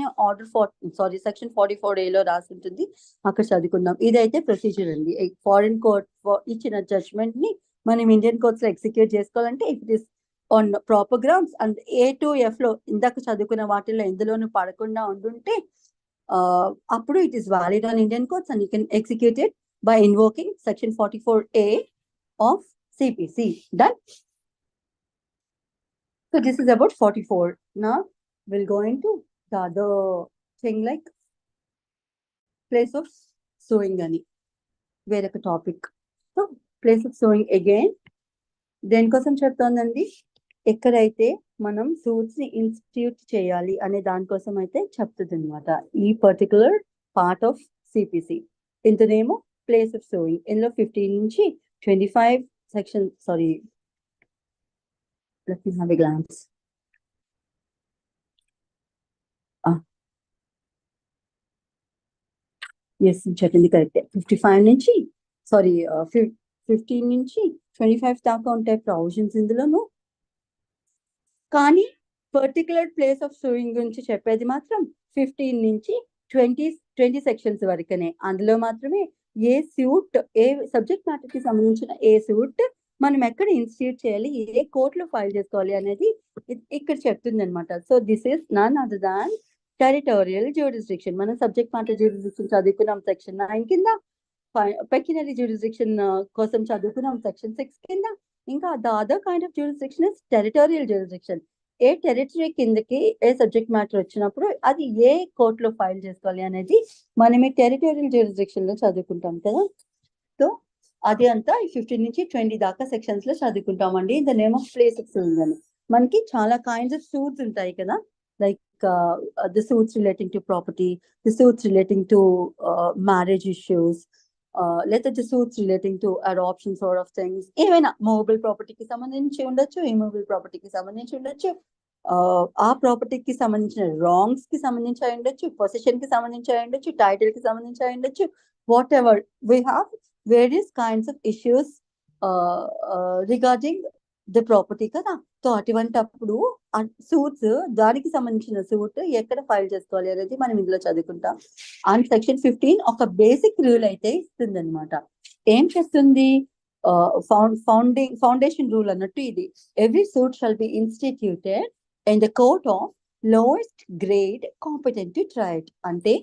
సెక్షన్ 44A లో రాసి ఉంటుంది, అక్కడ చదువుకుందాం. ఇదైతే ప్రొసీజర్ అండి. ఫారిన్ కోర్ట్ ఇచ్చిన జడ్జ్మెంట్ ని మనం ఇండియన్ కోర్ట్స్ లో ఎగ్జిక్యూట్ చేసుకోవాలంటే if it is on proper grounds and A to F లో ఇందాక చదువుకున్న వాటిల్లో ఎందులోనూ పడకుండా ఉండుంటే అప్పుడు it is valid on Indian courts and you can execute it by invoking section 44A of CPC. Done. So this is about 44. Now we'll go into the other thing like place of suing ani వేరొక topic. So place of sewing again దేనికోసం చెప్తోందండి, ఎక్కడైతే మనం suits ని institute చేయాలి అనే దానికోసం అయితే చెప్తుంది అనమాట ఈ పర్టికులర్ పార్ట్ ఆఫ్ CPC. ఇంతనేమో ప్లేస్ ఆఫ్ సూయింగ్, ఇందులో 15 నుంచి 25 section, sorry, let me have a glance. Yes చెప్పింది కరెక్టే. 55 నుంచి సారీ 15 నుంచి 25 దాకా ఉంటాయి ప్రొవిజన్స్ ఇందులోను. కానీ పర్టికులర్ ప్లేస్ ఆఫ్ సూయింగ్ గురించి చెప్పేది మాత్రం 15 నుంచి 20 సెక్షన్స్ వరకునే. అందులో మాత్రమే ఏ సూట్, ఏ సబ్జెక్ట్ మ్యాటర్ కి సంబంధించిన ఏ సూట్ మనం ఎక్కడ ఇన్స్టిట్యూట్ చేయాలి, ఏ కోర్టులో ఫైల్ చేసుకోవాలి అనేది ఇక్కడ చెప్తుంది అనమాట. So this is none other than territorial jurisdiction. మనం సబ్జెక్ట్ మ్యాటర్ జ్యూరిస్డిక్షన్ చదువుకున్నాం సెక్షన్ 9 కింద, పెక్యునరీ జ్యూరిస్డిక్షన్ కోసం చదువుకున్నాం సెక్షన్ 6 కింద. ఇంకా the other kind of jurisdiction is territorial jurisdiction. A territory కిందకి ఏ సబ్జెక్ట్ మ్యాటర్ వచ్చినప్పుడు అది ఏ కోర్టులో ఫైల్ చేసుకోవాలి అనేది మనం ఈ టెరిటోరియల్ జ్యూరిస్డిక్షన్ లో చదువుకుంటాం కదా. సో అది అంతా 15 నుంచి 20 దాకా సెక్షన్స్ లో చదువుకుంటామండి. The name of place of suing అని. మనకి చాలా కైండ్స్ ఆఫ్ సూట్స్ ఉంటాయి కదా, like the suits relating to property, the suits relating to marriage issues, లేదా the suits relating to adoption sort of things. ఏమైనా మూవబుల్ ప్రాపర్టీకి సంబంధించి ఉండొచ్చు, ఇమూవబుల్ ప్రాపర్టీకి సంబంధించి ఉండొచ్చు, ఆ ప్రాపర్టీకి సంబంధించిన రాంగ్స్ కి సంబంధించి అయి ఉండొచ్చు, పొజిషన్ కి సంబంధించి అయి ఉండొచ్చు, టైటిల్ కి సంబంధించి అయి ఉండొచ్చు. What ever, we have various kinds of issues regarding the property కదా. సో అటువంటప్పుడు సూట్స్, దానికి సంబంధించిన సూట్ ఎక్కడ ఫైల్ చేసుకోవాలి అనేది మనం ఇందులో చదువుకుంటాం. అండ్ సెక్షన్ 15 ఒక బేసిక్ రూల్ అయితే ఇస్తుంది అనమాట. ఏం చేస్తుంది? ఫౌండేషన్ రూల్ అన్నట్టు ఇది. Every suit shall be ఇన్స్టిట్యూటెడ్ in the court of lowest grade competent to try it. అంటే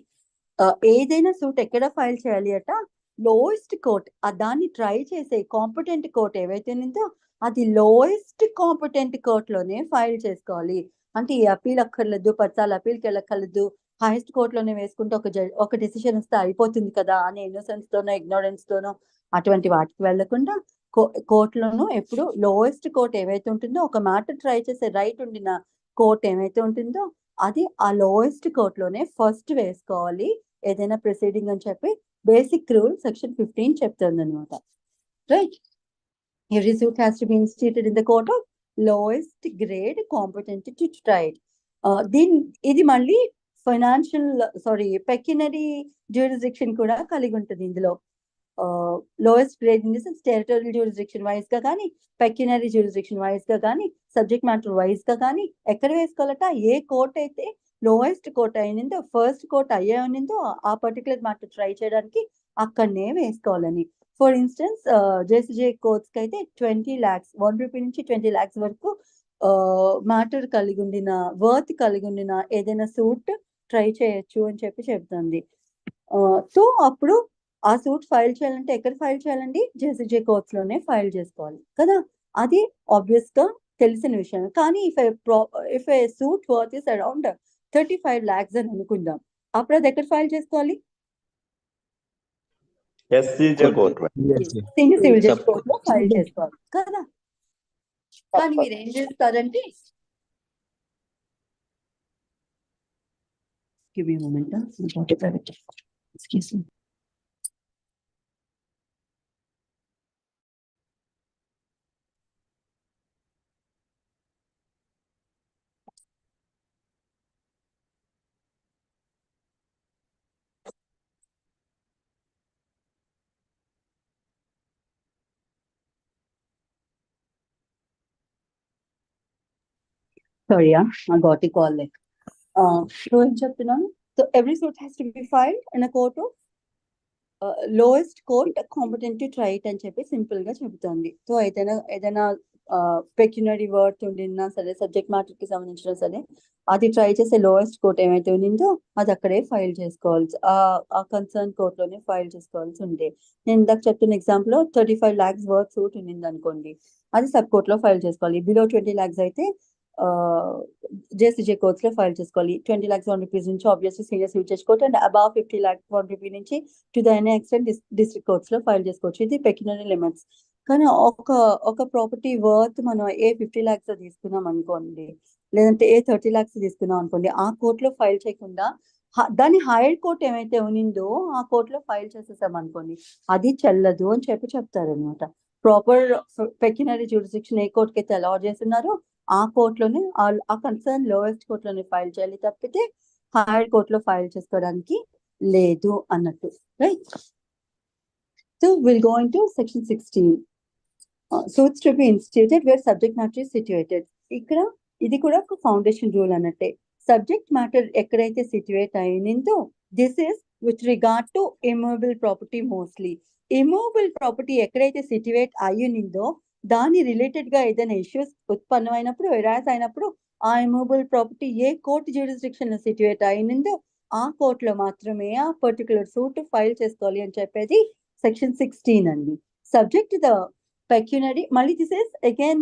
ఏదైనా సూట్ ఎక్కడ ఫైల్ చేయాలి అట, లోయెస్ట్ కోర్ట్, దాన్ని ట్రై చేసే కాంపిటెంట్ కోర్ట్ ఏవైతే ఉందో అది లోయెస్ట్ కాంపిటెంట్ కోర్టులోనే ఫైల్ చేసుకోవాలి. అంటే ఈ అపీల్ అక్కర్లేదు, పచ్చాల అపీల్కి వెళ్ళక్కర్లేదు, హైయెస్ట్ కోర్టులోనే వేసుకుంటే ఒక డెసిషన్ వస్తే అయిపోతుంది కదా అనే ఇన్నోసెన్స్ తోనో ఇగ్నోరెన్స్ తోనో అటువంటి వాటికి వెళ్లకుండా కోర్టులోనూ ఎప్పుడు లోయెస్ట్ కోర్ట్ ఏవైతే ఉంటుందో, ఒక మ్యాటర్ ట్రై చేసే రైట్ ఉండిన కోర్ట్ ఏమైతే ఉంటుందో అది ఆ లోయెస్ట్ కోర్టులోనే ఫస్ట్ వేసుకోవాలి ఏదైనా ప్రొసీడింగ్ అని చెప్పి బేసిక్ రూల్ సెక్షన్ 15 చెప్తుంది అనమాట. Right? Every suit has to be instituted in the court of lowest grade competent to try it. ఇది మళ్ళీ పెక్యునరీ జ్యూరిస్డిక్షన్ కూడా కలిగి ఉంటుంది ఇందులో. Lowest grade in the sense territorial jurisdiction wise గా కానీ, పెక్యునరీ జ్యూరిస్డిక్షన్ వైజ్ గా కానీ, సబ్జెక్ట్ మ్యాటర్ వైజ్ గా కానీ ఎక్కడ వేసుకోవాలట, ఏ కోర్ట్ అయితే లోయెస్ట్ కోర్ట్ అయినిందో, ఫస్ట్ కోర్ట్ అయ్యే ఉన్నిందో ఆ పర్టికులర్ మ్యాటర్ ట్రై చేయడానికి అక్కడనే వేసుకోవాలని. ఫర్ ఇన్స్టెన్స్ జేసీజే కోర్ట్స్ కి అయితే 20 lakhs, 1 rupee నుంచి 20 lakhs వరకు మ్యాటర్ కలిగి ఉండిన, వర్త్ కలిగి ఉండిన ఏదైనా సూట్ ట్రై చేయొచ్చు అని చెప్పి చెప్తుంది. సో అప్పుడు ఆ సూట్ ఫైల్ చేయాలంటే ఎక్కడ ఫైల్ చేయాలండి? జేసీజే కోర్ట్స్ లోనే ఫైల్ చేసుకోవాలి కదా. అది ఆబ్వియస్ గా తెలిసిన విషయం. కానీ if A suit worth is around 35 lakhs అని అనుకుందాం, అప్పుడు అది ఎక్కడ ఫైల్ చేసుకోవాలి?
SCJ court.
Senior civil judge court లో ఫైల్ చేసుకోవాలి కదా. కానీ మీరు ఏం చేస్తారంటే, give me a moment, excuse me. Sorry, I got a call. ఏం చెప్తున్నాను? So every suit has to be filed in a court of lowest court competent to try it అని చెప్పి సింపుల్ గా చెబుతుంది. సో ఏదైనా పెక్యునరీ వర్త్ ఉండినా సరే, subject matter కి సంబంధించిన సరే, అది ట్రై చేసే లోయెస్ట్ కోర్ట్ ఏమైతే ఉండిందో అది అక్కడే ఫైల్ చేసుకోవాల్సి, ఆ కన్సర్న్ కోర్ట్ లోనే ఫైల్ చేసుకోవాల్సి ఉండే. నేను ఇందాక చెప్తున్న ఎగ్జాంపుల్ లో 35 lakhs వర్త్ సూట్ ఉండింది అనుకోండి, అది సబ్ కోర్ట్ లో ఫైల్ చేసుకోవాలి. బిలో 20 lakhs అయితే జేసీజే కోర్ట్స్ లో ఫైల్ చేసుకోవాలి. 20 lakhs 1 rupees నుంచి obviously senior civil judge court, and above 50 lakhs 1 rupee నుంచి to the any extent district courts లో ఫైల్ చేసుకోవచ్చు. ఇది పెక్యునరీ లిమిట్స్. కానీ ఒక ప్రాపర్టీ వర్త్ మనం ఏ 50 lakhs తీసుకున్నాం అనుకోండి, లేదంటే ఏ 30 lakhs తీసుకున్నాం అనుకోండి, ఆ కోర్ట్ లో ఫైల్ చేయకుండా దాని హైయర్ కోర్ట్ ఏమైతే ఉన్నిందో ఆ కోర్ట్ లో ఫైల్ చేసేసాం అనుకోండి, అది చెల్లదు అని చెప్తారు అనమాట. ప్రాపర్ పెక్యునరీ జ్యూరిస్డిక్షన్ ఏ కోర్టుకి అయితే అలౌ చేస్తున్నారో ఆ కోర్టులోనే ఆ కన్సర్న్ లోయెస్ట్ కోర్టులోనే ఫైల్ చేయాలి తప్పితే హైయర్ కోర్టులో ఫైల్ చేసుకోవడానికి లేదు అన్నట్టు, right? So will go into section 16. Suits to be instituted where subject matter is situated. ఇక్కడ ఇది కూడా ఒక ఫౌండేషన్ రూల్ అన్నట్టే. సబ్జెక్ట్ మ్యాటర్ ఎక్కడైతే సిట్యుయేట్ అయిందో this is with regard to immovable property mostly. Immovable property ఎక్కడైతే సిట్యుయేట్ అయ్యిందో దాని రిలేటెడ్ గా ఏదైనా ఇష్యూస్ ఉత్పన్నమైనప్పుడు ఎరాస్ అయినప్పుడు ఆ ఇమూవబుల్ ప్రాపర్టీ ఏ కోర్టు జ్యూరిస్డిక్షన్ లో సిట్యుయేట్ అయిందో ఆ కోర్టులో మాత్రమే ఆ పర్టికులర్ సూట్ ఫైల్ చేసుకోవాలి అని చెప్పేది సెక్షన్ 16 అండి. సబ్జెక్ట్ ద pecuniary, మళ్ళీ this is again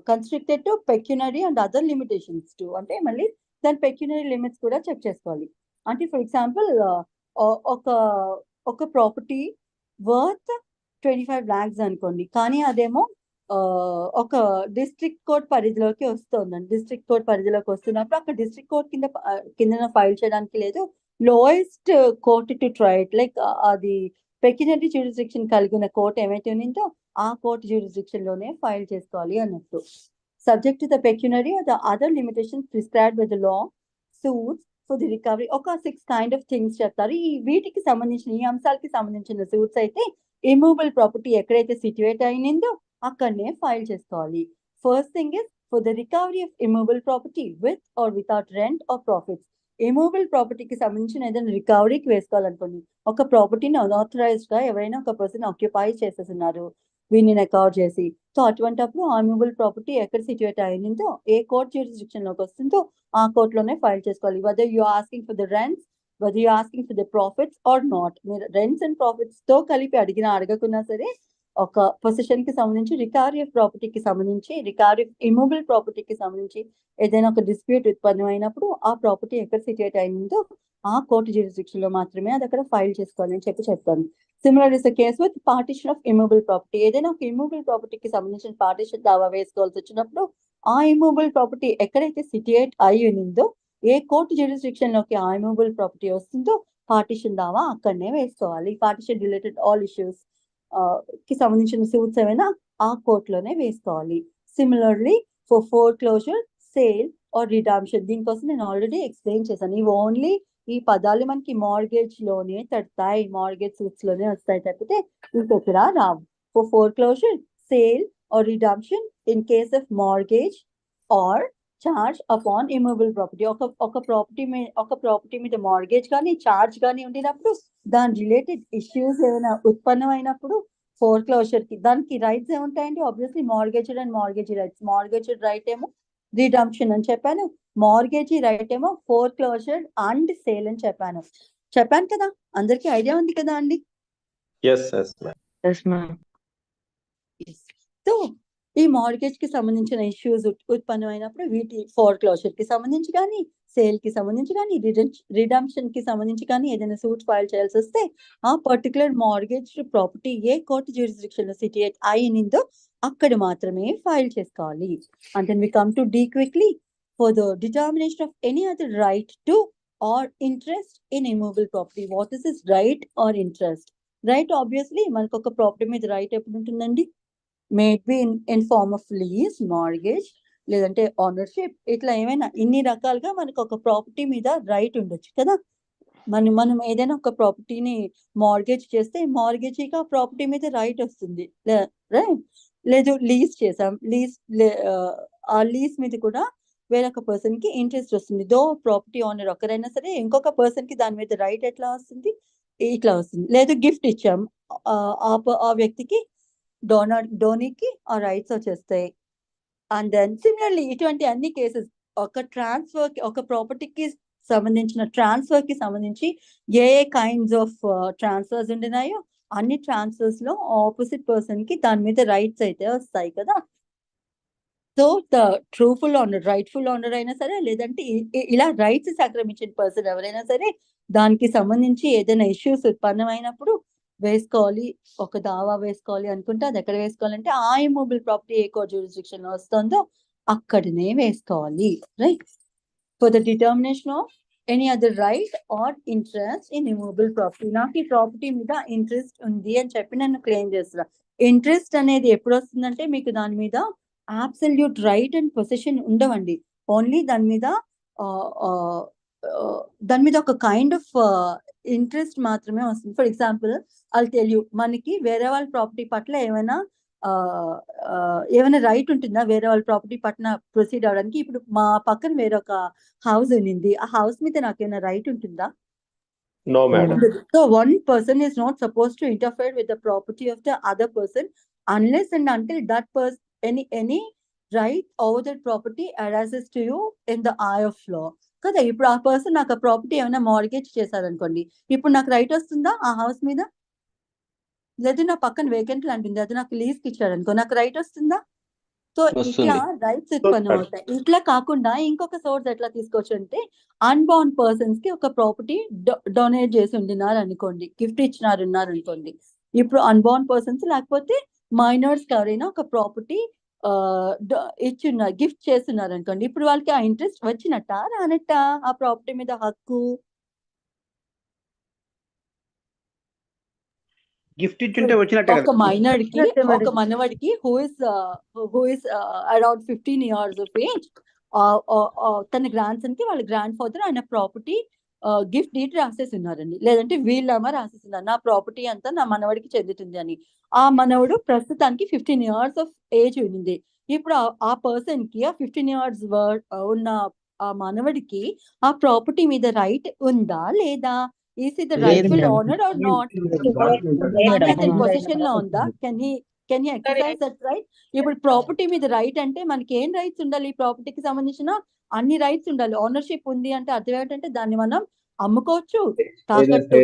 constricted to pecuniary and other limitations too. అంటే మళ్ళీ దాని pecuniary limits కూడా చెక్ చేసుకోవాలి. అంటే ఫర్ ఎగ్జాంపుల్ ఒక ప్రాపర్టీ వర్త్ 25 lakhs అనుకోండి, కానీ అదేమో ఒక డిస్ట్రిక్ట్ కోర్ట్ పరిధిలోకి వస్తుందండి. డిస్ట్రిక్ట్ కోర్ట్ పరిధిలోకి వస్తున్నప్పుడు అక్కడ డిస్ట్రిక్ట్ కోర్ట్ కింద ఫైల్ చేయడానికి లేదు, lowest court to try it, like అది పెక్యునరీ జ్యూరిస్డిక్షన్ కలిగిన కోర్టు ఏమైతే ఉందో ఆ కోర్టు జ్యూరిస్డిక్షన్ లోనే ఫైల్ చేసుకోవాలి అన్నట్టు. Subject to the pecuniary or the other limitations prescribed by the law suits for the recovery. ఒక 6 kind of things చెప్తారు. ఈ వీటికి సంబంధించిన ఈ అంశాలకి సంబంధించిన సూట్స్ అయితే ఇమూవబుల్ ప్రాపర్టీ ఎక్కడైతే సిట్యుయేట్ అయిందో అక్కడనే ఫైల్ చేసుకోవాలి. First thing is for the recovery of immovable property with or without rent or profits. Immovable ప్రాపర్టీకి సంబంధించిన ఏదైనా రికవరీకి వేసుకోవాలనుకోండి, ఒక ప్రాపర్టీని అన్ఆథరైజ్డ్ గా ఎవరైనా ఒక పర్సన్ ఆక్యుపై చేసేస్తున్నారు వీటిని రికవర్ చేసి, సో అటువంటిప్పుడు ఆ ఇమూవబుల్ ప్రాపర్టీ ఎక్కడ సిట్యుయేట్ అయిందో ఏ కోర్ట్ జ్యూరిస్డిక్షన్ లోకి వస్తుందో ఆ కోర్టులోనే ఫైల్ చేసుకోవాలి. Whether you asking for the rents, whether you asking for the profits or not. మీరు రెంట్స్ అండ్ ప్రాఫిట్స్ తో కలిపి అడగకున్నా సరే ఒక పొజిషన్ కి సంబంధించి రికవరీ ఆఫ్ ప్రాపర్టీకి సంబంధించి రికవరీ ఇమూవబుల్ ప్రాపర్టీకి సంబంధించి ఏదైనా ఒక డిస్ప్యూట్ ఉత్పన్నమైనప్పుడు ఆ ప్రాపర్టీ ఎక్కడ సిట్యుయేట్ అయిందో ఆ కోర్టు జ్యూరిస్డిక్షన్ లో మాత్రమే అది అక్కడ ఫైల్ చేసుకోవాలి అని చెప్తాను. Similar is the case with partition of immovable property. ఏదైనా ఒక ఇమూవబుల్ ప్రాపర్టీకి సంబంధించిన పార్టిషన్ దావా వేసుకోవాల్సి వచ్చినప్పుడు ఆ ఇమూవబుల్ ప్రాపర్టీ ఎక్కడైతే సిట్యుయేట్ అయి ఉందో ఏ కోర్టు జ్యూరిస్డిక్షన్ లోకి ఆ ఇమూవబుల్ ప్రాపర్టీ వస్తుందో పార్టిషన్ దావా అక్కడనే వేసుకోవాలి. పార్టిషన్ రిలేటెడ్ ఆల్ ఇష్యూస్ కి సంబంధించిన సూట్స్ ఏమైనా ఆ కోర్టులోనే వేసుకోవాలి. Similarly for foreclosure, sale or redemption, దీనికోసం నేను ఆల్రెడీ ఎక్స్ప్లెయిన్ చేశాను. ఇవి ఓన్లీ ఈ పదాలు మనకి మార్గేజ్ లోనే తడతాయి, మార్గేజ్ సూట్స్ లోనే వస్తాయి తప్పితే ఇంకొకర రావు. For foreclosure, sale or redemption in case of mortgage or charge upon immovable property. ఒక ప్రాపర్టీ మీద మార్గేజ్ కానీ చార్జ్ కానీ ఉండినప్పుడు దాని రిలేటెడ్ ఇష్యూస్ ఏమైనా ఉత్పన్నమైనప్పుడు ఫోర్క్లోజర్ కి దానికి రైట్స్ ఏముంటాయండి? Obviously mortgagor and mortgagee rights. Mortgagor right ఏమో రిడమ్షన్ అని చెప్పాను, మార్గేజీ రైట్ ఏమో ఫోర్క్లోజర్ అండ్ సేల్ అని చెప్పాను కదా. అందరికి ఐడియా ఉంది కదా అండి?
Yes, ma'am.
Yes, ma'am.
So ఈ మార్గేజ్ కి సంబంధించిన ఇష్యూస్ ఉత్పన్నమైనప్పుడు వీటి ఫోర్క్లోజర్ కి సంబంధించి కానీ సేల్ కి సంబంధించి కానీ రిడమ్షన్ కి సంబంధించి కానీ ఏదైనా సూట్ ఫైల్ చేయాల్సి వస్తే ఆ పర్టికులర్ మార్గేజ్ ప్రాపర్టీ ఏ కోర్టు జ్యూరిస్డిక్షన్ లో సిట్యుయేట్ అయిందో అక్కడ మాత్రమే ఫైల్ చేసుకోవాలి. And then we come to the quickly for the determination of any other right to or interest in immovable property. What is this right or interest? Right obviously మనకు ఒక property మీద right ఎప్పుడు ఉంటుందండి? Made be in form of lease, mortgage, లేదంటే ownership, ఇట్లా ఏమైనా ఇన్ని రకాలుగా మనకు ఒక ప్రాపర్టీ మీద రైట్ ఉండొచ్చు కదా. మనం ఏదైనా ఒక ప్రాపర్టీని మార్గేజ్ చేస్తే మార్గేజీగా ప్రాపర్టీ మీద రైట్ వస్తుంది, లేదు లీజ్ చేసాం, ఆ లీజ్ మీద కూడా వేరొక పర్సన్ కి ఇంట్రెస్ట్ వస్తుంది. దో ప్రాపర్టీ ఓనర్ ఒకరైనా సరే ఇంకొక పర్సన్ కి దాని మీద రైట్ ఎట్లా వస్తుంది? ఇట్లా వస్తుంది. లేదు గిఫ్ట్ ఇచ్చాం, ఆ వ్యక్తికి డోనీకి ఆ రైట్స్ వచ్చేస్తాయి. అండ్ దెన్ సిమిలర్లీ ఇటువంటి అన్ని కేసెస్ ఒక ప్రాపర్టీకి సంబంధించిన ట్రాన్స్ఫర్ కి సంబంధించి ఏ కైండ్స్ ఆఫ్ ట్రాన్స్ఫర్స్ ఉండినాయో అన్ని ట్రాన్స్ఫర్స్ లో ఆపోజిట్ పర్సన్ కి దాని మీద రైట్స్ అయితే వస్తాయి కదా. So the truthful owner, rightful owner అయినా సరే లేదంటే ఇలా రైట్స్ సంక్రమించిన పర్సన్ ఎవరైనా సరే దానికి సంబంధించి ఏదైనా ఇష్యూస్ ఉత్పన్నమైనప్పుడు వేసుకోవాలి, ఒక దావా వేసుకోవాలి అనుకుంటే అది ఎక్కడ వేసుకోవాలంటే ఆ ఇమూవబుల్ ప్రాపర్టీ ఏ కోర్ట్ జ్యూరిస్డిక్షన్ లో వస్తుందో అక్కడనే వేసుకోవాలి, right? For the determination of any other right or interest in immovable property. నాకు ఈ ప్రాపర్టీ మీద ఇంట్రెస్ట్ ఉంది అని చెప్పి నన్ను క్లెయిమ్ చేస్తున్నా. ఇంట్రెస్ట్ అనేది ఎప్పుడు వస్తుందంటే మీకు దాని మీద అబ్సల్యూట్ రైట్ అండ్ పొజిషన్ ఉండవండి. ఓన్లీ దాని మీద ఒక కైండ్ ఆఫ్ ఇంట్రెస్ట్ మాత్రమే వస్తుంది. For example I'll tell you, మనకి వేరే వాళ్ళ ప్రాపర్టీ పట్ల ఏమైనా రైట్ ఉంటుందా వేరే వాళ్ళ ప్రాపర్టీ పట్ల ప్రొసీడ్ అవడానికి? ఇప్పుడు మా పక్కన వేరొక హౌస్ ఉన్నింది, ఆ హౌస్ మీద నాకేమైనా రైట్ ఉంటుందా?
No, madam.
So one person is not supposed to interfere with the property of the other person unless and until that person any right over that property arises to you in the eye of law. కదా, ఇప్పుడు ఆ person నాకు ఆ property ఏమైనా mortgage చేశారనుకోండి, ఇప్పుడు నాకు right వస్తుందా ఆ హౌస్ మీద? లేదా నా పక్కన వేకెంట్ ల్యాండ్ ఉంది, అది నాకు లీజ్ కి ఇచ్చాడు అనుకో, నాకు రైట్ వస్తుందా? సో ఇట్లా రైట్స్ ఉత్పన్నం అవుతాయి. ఇట్లా కాకుండా ఇంకొక సోర్స్ ఎట్లా తీసుకోవచ్చు అంటే, అన్బౌండ్ పర్సన్స్ కి ఒక ప్రాపర్టీ డొనేట్ చేసి ఉండినారు అనుకోండి, గిఫ్ట్ ఇచ్చినారు అనుకోండి. ఇప్పుడు అన్బౌండ్ పర్సన్స్ లేకపోతే మైనర్స్ ఎవరైనా ఒక ప్రాపర్టీ ఇచ్చున్నారు, గిఫ్ట్ చేస్తున్నారు అనుకోండి, ఇప్పుడు వాళ్ళకి ఆ ఇంట్రెస్ట్ వచ్చినట్టా రానట్టా ఆ ప్రాపర్టీ మీద హక్కు?
గిఫ్ట్ ఇచ్చుంటే వచ్చినట్టే
ఒక మైనర్ కి, ఒక మనవడికి who is around 15 years of age, తన గ్రాండ్ సన్ కి వాళ్ళ గ్రాండ్ ఫాదర్ ఆయన ప్రాపర్టీ గిఫ్ట్ డీడ్ రాసేసి ఉన్నారండి, లేదంటే వీళ్ళమ్మ రాసేస్తున్నారు నా ప్రాపర్టీ అంతా నా మనవడికి చెందుతుంది అని. ఆ మనవడు ప్రస్తుతానికి 15 years of age ఉంది. ఇప్పుడు ఆ పర్సన్ కి ఆ 15 years ఉన్న ఆ మనవడికి ఆ ప్రాపర్టీ మీద రైట్ ఉందా లేదా? Is he the rightful owner or not? అతని పొజిషన్ లో ఉందా? Can he exercise that right? ఇప్పుడు ప్రాపర్టీ మీద రైట్ అంటే మనకి ఏం రైట్స్ ఉండాలి? ఈ ప్రాపర్టీకి సంబంధించిన అన్ని రైట్స్ ఉండాలి. ఓనర్షిప్ ఉంది అంటే అర్థం ఏంటంటే దాన్ని మనం అమ్ముకోవచ్చు, తాకట్టు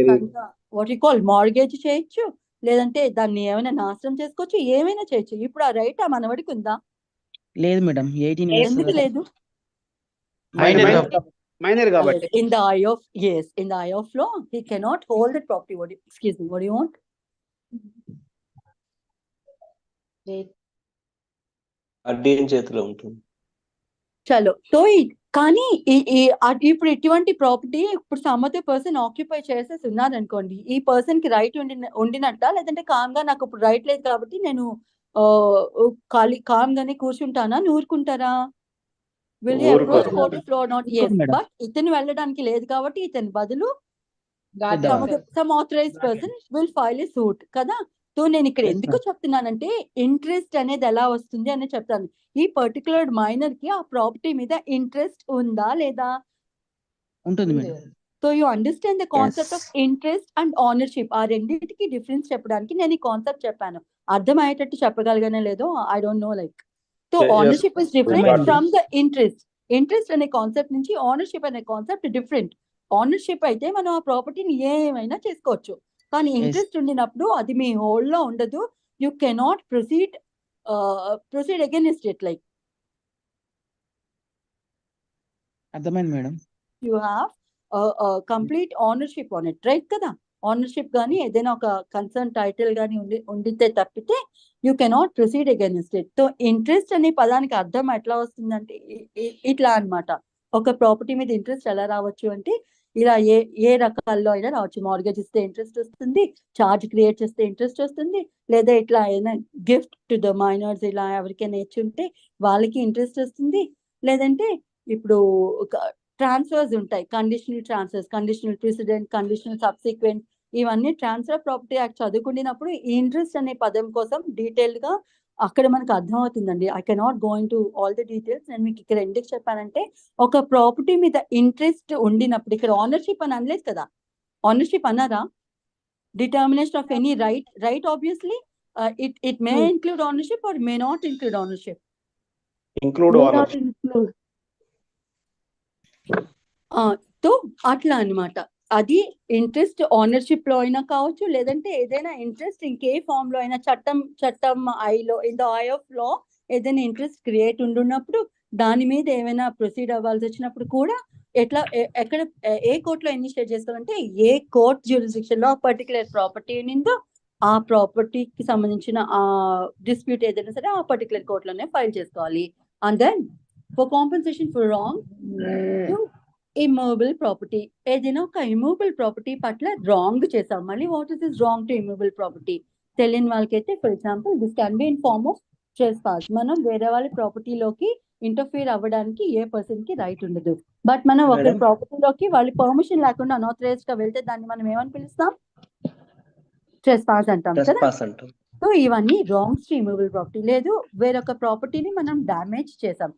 వాట్ యు కాల్ మార్గేజ్ చేయొచ్చు, లేదంటే దాన్ని ఏమైనా నాశనం చేసుకోవచ్చు, ఏమైనా చేయొచ్చు. ఇప్పుడు ఆ రైట్ ఆ మనవడికి ఉందా?
లేదు మేడం, 18 years
ఎందుకు లేదు?
మైనర్ కాబట్టి.
In the eye of law, he cannot hold that property. What do you want?
అడ్డేం చేతిలో ఉంటుంది.
చలో, సో కానీ ఇప్పుడు ఇటువంటి ప్రాపర్టీ ఇప్పుడు సమ్ అదర్ పర్సన్ ఆక్యుపై చేసేసి ఉన్నారనుకోండి, ఈ పర్సన్ కి రైట్ ఉండినట్ట, లేదంటే కామ్ గా నాకు ఇప్పుడు రైట్ లేదు కాబట్టి నేను కామ్ గానే కూర్చుంటానా, ఊరుకుంటారా? Will you approach court of law or not? Yes, but ఇతను వెళ్ళడానికి లేదు కాబట్టి ఇతని బదులు some authorized person will file a suit కదా. సో నేను ఇక్కడ ఎందుకు చెప్తున్నానంటే, ఇంట్రెస్ట్ అనేది ఎలా వస్తుంది అని చెప్తాను. ఈ పర్టికులర్ మైనర్ కి ఆ ప్రాపర్టీ మీద ఇంట్రెస్ట్ ఉందా లేదా?
ఉంటుంది madam.
So you understand the concept of interest and ownership. ఆ రెండింటికి డిఫరెన్స్ చెప్పడానికి నేను ఈ కాన్సెప్ట్ చెప్పాను. అర్థమయ్యేటట్టు చెప్పగలిగానే లేదో I don't know. Like so ownership is different from the interest. Interest అనే కాన్సెప్ట్ నుంచి ఓనర్షిప్ అనే కాన్సెప్ట్ డిఫరెంట్. ఓనర్షిప్ అయితే మనం ఆ ప్రాపర్టీని ఏమైనా చేసుకోవచ్చు, కానీ ఇంట్రెస్ట్ ఉండినప్పుడు అది మీ హోల్డ్ లో ఉండదు. You cannot proceed against it. Like
అర్థమైంది madam.
You have complete ownership on it, right కదా. ఓనర్షిప్ కానీ ఏదైనా ఒక కన్సర్న్ టైటిల్ కానీ ఉండితే తప్పితే you cannot proceed against it. So interest అనే పదానికి అర్థం ఎట్లా వస్తుందంటే ఇట్లా అన్నమాట. ఒక ప్రాపర్టీ మీద ఇంట్రెస్ట్ ఎలా రావచ్చు అంటే, ఇలా ఏ రకాల్లో అయినా రావచ్చు. మార్గేజ్ ఇస్తే ఇంట్రెస్ట్ వస్తుంది, చార్జ్ క్రియేట్ చేస్తే ఇంట్రెస్ట్ వస్తుంది, లేదా ఇట్లా ఏదైనా గిఫ్ట్ టు ద మైనర్స్ ఇలా ఎవరికైనా ఇచ్చుంటే వాళ్ళకి ఇంట్రెస్ట్ వస్తుంది, లేదంటే ఇప్పుడు ట్రాన్స్ఫర్స్ ఉంటాయి, conditional transfers, conditional president, conditional subsequent, ఇవన్నీ ట్రాన్స్ఫర్ ప్రాపర్టీ యాక్ట్ చదువుకున్నప్పుడు ఈ ఇంట్రెస్ట్ అనే పదం కోసం డీటెయిల్డ్ గా అక్కడ మనకు అర్థం అవుతుందండి. I cannot go in to all the details. నేను మీకు ఇక్కడ ఎందుకు చెప్పానంటే, ఒక ప్రాపర్టీ మీద ఇంట్రెస్ట్ ఉండినప్పుడు, ఇక్కడ ఓనర్షిప్ అని అనలేదు కదా, ఓనర్షిప్ అన్నారా? Determination of any right obviously it may include ownership or may not include ownership. So అట్లా అన్నమాట. అది ఇంట్రెస్ట్ ఓనర్షిప్ లో అయినా కావచ్చు, లేదంటే ఏదైనా ఇంట్రెస్ట్ ఇంకే ఫామ్ లో అయినా, చట్టం ఐలో in the eye of law ఏదైనా ఇంట్రెస్ట్ క్రియేట్ ఉండున్నప్పుడు దాని మీద ఏమైనా ప్రొసీడ్ అవ్వాల్సి వచ్చినప్పుడు కూడా ఎట్లా ఎక్కడ ఏ కోర్టులో ఇనిషియేట్ చేసుకోవాలంటే, ఏ కోర్ట్ జ్యూరిస్డిక్షన్ లో పర్టికులర్ ప్రాపర్టీ ఉందో ఆ ప్రాపర్టీకి సంబంధించిన ఆ డిస్ప్యూట్ ఏదైనా సరే ఆ పర్టికులర్ కోర్టులోనే ఫైల్ చేసుకోవాలి. And then for compensation for wrong immovable property. ఏదైనా ఒక ఇమ్మూవబుల్ ప్రాపర్టీ పట్ల రాంగ్ చేసాం. మళ్ళీ what is this wrong to immovable property తెలియని వాళ్ళకైతే, for example this can be in form of trespass. మనం వేరే వాళ్ళ ప్రాపర్టీలోకి ఇంటర్ఫియర్ అవ్వడానికి ఏ పర్సన్ కి రైట్ ఉండదు. బట్ మనం ఒకరి
Madam?
ప్రాపర్టీలోకి వాళ్ళ పర్మిషన్ లేకుండా అనాథరైజ్డ్ గా వెళ్తే దాన్ని మనం ఏమని పిలుస్తాం? ట్రెస్పాస్ అంటాం కదా.
ట్రెస్పాస్ అంటాం.
సో ఇవన్నీ రాంగ్స్ టు ఇమ్మూవబుల్ ప్రాపర్టీ. లేదు వేరొక ప్రాపర్టీని మనం డ్యామేజ్ చేసాం,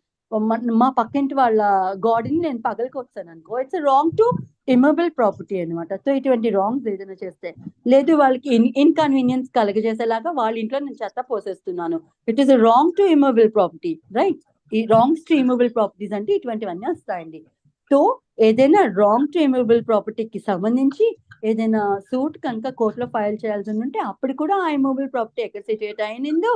మా పక్కింటి వాళ్ళ గార్డెన్ నేను పగలకొచ్చాను అనుకో, it's wrong to immovable property అనమాట. సో ఇటువంటి రాంగ్స్ ఏదైనా చేస్తే, లేదు వాళ్ళకి ఇన్కన్వీనియన్స్ కలగజేసేలాగా వాళ్ళ ఇంట్లో నేను చెత్త పోసేస్తున్నాను, it is wrong to immovable property, right? ఈ రాంగ్స్ టు ఇమ్మూవబుల్ ప్రాపర్టీస్ అంటే ఇటువంటివన్నీ వస్తాయండి. సో ఏదైనా రాంగ్ టు ఇమ్మూవబుల్ ప్రాపర్టీకి సంబంధించి ఏదైనా సూట్ కనుక కోర్టులో ఫైల్ చేయాల్సి ఉంటే అప్పుడు కూడా ఆ ఇమ్మూవబుల్ ప్రాపర్టీ ఎక్కడ సిట్యుయేట్ అయిందో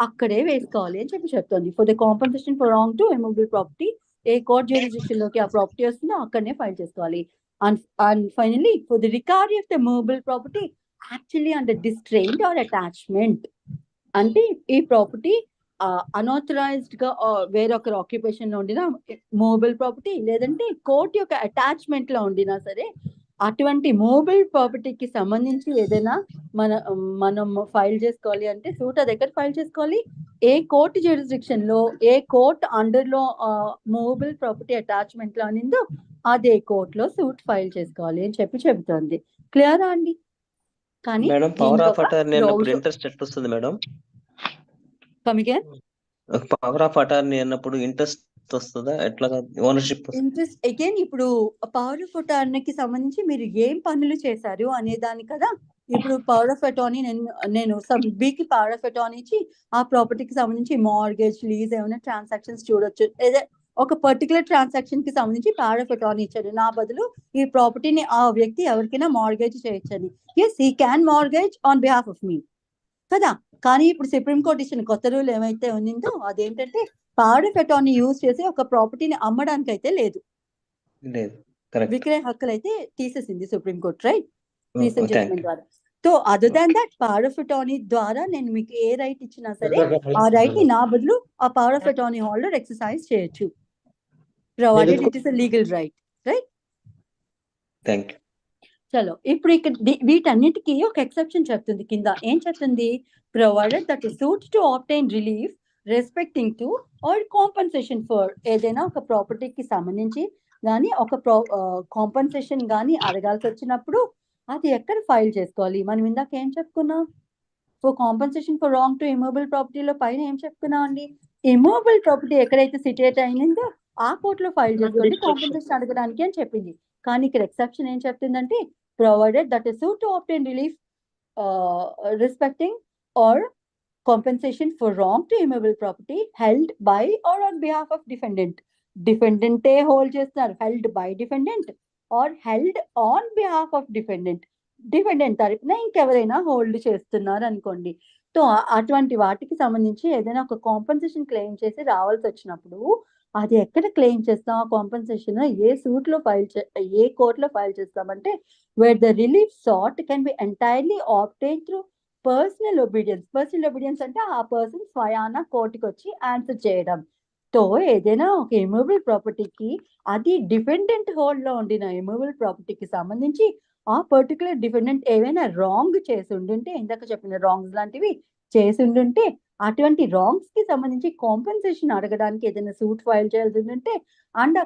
అక్కడే వేసుకోవాలి అని చెప్తుంది. For the compensation for wrong to immovable property, ఏ కోర్ట్ జ్యూరిస్డిక్షన్ లోకి ఆ ప్రాపర్టీ వస్తుందో అక్కడనే ఫైల్ చేసుకోవాలి. And finally for the recovery of the movable property actually under distraint or attachment, అంటే ఈ ప్రాపర్టీ అనాథరైజ్డ్ గా వేరొకరు ఆక్యుపేషన్ లో ఉండిన మూవబుల్ ప్రాపర్టీ, లేదంటే కోర్ట్ యొక్క అటాచ్మెంట్ లో ఉండినా సరే, అటువంటి మూవబుల్ ప్రాపర్టీకి సంబంధించి ఏదైనా మనం ఫైల్ చేసుకోవాలి అంటే సూట్ దగ్గర ఫైల్ చేసుకోవాలి. ఏ కోర్టు జ్యూరిస్డిక్షన్ లో, ఏ కోర్ట్ అండర్ లో మూవబుల్ ప్రాపర్టీ అటాచ్మెంట్ లో అనిందో అదే కోర్టులో సూట్ ఫైల్ చేసుకోవాలి అని చెబుతోంది. క్లియరా అండి? కానీ
మేడం పవర్ ఆఫ్ అటార్నీ అన్నప్పుడు ఇంట్రెస్ట్ ఎట్లా వస్తుంది మేడం? పవర్ ఆఫ్ అటార్నీ అన్నప్పుడు ఇంట్రెస్ట్ వస్తుందా, ఎట్లా ఓనర్షిప్?
ఇంట్రెస్ట్ అగైన్ ఇప్పుడు పవర్ ఆఫ్ అటార్నీకి సంబంధించి మీరు ఏం పనులు చేశారు అనే దాని కదా. ఇప్పుడు పవర్ ఆఫ్ అటార్నీ నేను సబ్ బికి పవర్ ఆఫ్ అటార్నీ ఇచ్చి ఆ ప్రాపర్టీకి సంబంధించి మార్గేజ్, లీజ్ ఏమైనా ట్రాన్సాక్షన్స్ చూడొచ్చు. లేదా ఒక పర్టికులర్ ట్రాన్సాక్షన్ కి సంబంధించి పవర్ ఆఫ్ అటార్నీ ఇచ్చాడు, నా బదులు ఈ ప్రాపర్టీని ఆ వ్యక్తి ఎవరికైనా మార్గేజ్ చేయొచ్చని. Yes, he can mortgage on behalf of మీ కదా. కానీ ఇప్పుడు సుప్రీం కోర్ట్ ఇచ్చిన కొత్త రూల్ ఏమైతే ఉందో అదేంటంటే పవర్ ఆఫ్ అటార్నీ యూజ్ చేసి ఒక ప్రాపర్టీని అమ్మడానికి అయితే లేదు, విక్రయ హక్కులు అయితే తీసేసింది supreme court, right? Recent judgment ద్వారా. So other than that power of attorney ద్వారా నేను మీకు ఏ రైట్ ఇచ్చినా సరే ఆ రైట్ ని నా బదులు ఆ power of attorney holder exercise చేయొచ్చు, provided it is a legal right, right?
Thank you.
చలో ఇప్పుడు ఇక్కడ వీటన్నిటికీ ఒక ఎక్సెప్షన్ చెప్తుంది కింద. ఏం చెప్తుంది? Provided that is suit to obtain relief respecting to or compensation for, ఏదైనా ఒక ప్రాపర్టీకి సంబంధించి కానీ ఒక కాంపన్సేషన్ కానీ అడగాల్సి వచ్చినప్పుడు అది ఎక్కడ ఫైల్ చేసుకోవాలి? మనం ఇందాక ఏం చెప్పుకున్నాం? For compensation for wrong to immovable ప్రాపర్టీలో పైన ఏం చెప్పుకున్నాం అండి? ఇమ్మూవబుల్ ప్రాపర్టీ ఎక్కడైతే సిట్యుయేట్ అయిందో ఆ కోర్టులో ఫైల్ చేసుకోండి కాంపన్సేషన్ అడగడానికి అని చెప్పింది. కానీ ఇక్కడ ఎక్సెప్షన్ ఏం చెప్తుందంటే provided that is suit to obtain relief respecting or compensation for wrong to immutable property held by or on behalf of defendant. Defendant hold చేస్తున్నారు, held by defendant or held on behalf of defendant. Defendant తరపున ఇంకెవరైనా hold చేస్తున్నారు అనుకోండి. So అటువంటి వాటికి సంబంధించి ఏదైనా ఒక కాంపన్సేషన్ క్లెయిమ్ చేసి రావాల్సి వచ్చినప్పుడు అది ఎక్కడ క్లెయిమ్ చేస్తాం? ఆ కాంపన్సేషన్ ఏ సూట్ లో ఏ కోర్టులో ఫైల్ చేస్తామంటే where the relief sought can be entirely obtained through personal obedience. Personal obedience అంటే ఆ పర్సన్ స్వయాన కోర్టుకి వచ్చి ఆన్సర్ చేయడం. సో ఏదైనా ఒక ఇమ్మూవబుల్ ప్రాపర్టీకి అది డిఫెండెంట్ హోల్డ్ లో ఉండిన ఇమ్మూవబుల్ ప్రాపర్టీకి సంబంధించి ఆ పర్టికులర్ డిఫెండెంట్ ఏవైనా రాంగ్ చేసి ఉండుంటే, ఇందాక చెప్పిన రాంగ్స్ లాంటివి చేసి ఉండుంటే, అటువంటి రాంగ్స్ కి సంబంధించి కాంపన్సేషన్ అడగడానికి ఏదైనా సూట్ ఫైల్ చేయాల్సి ఉంటే అండ్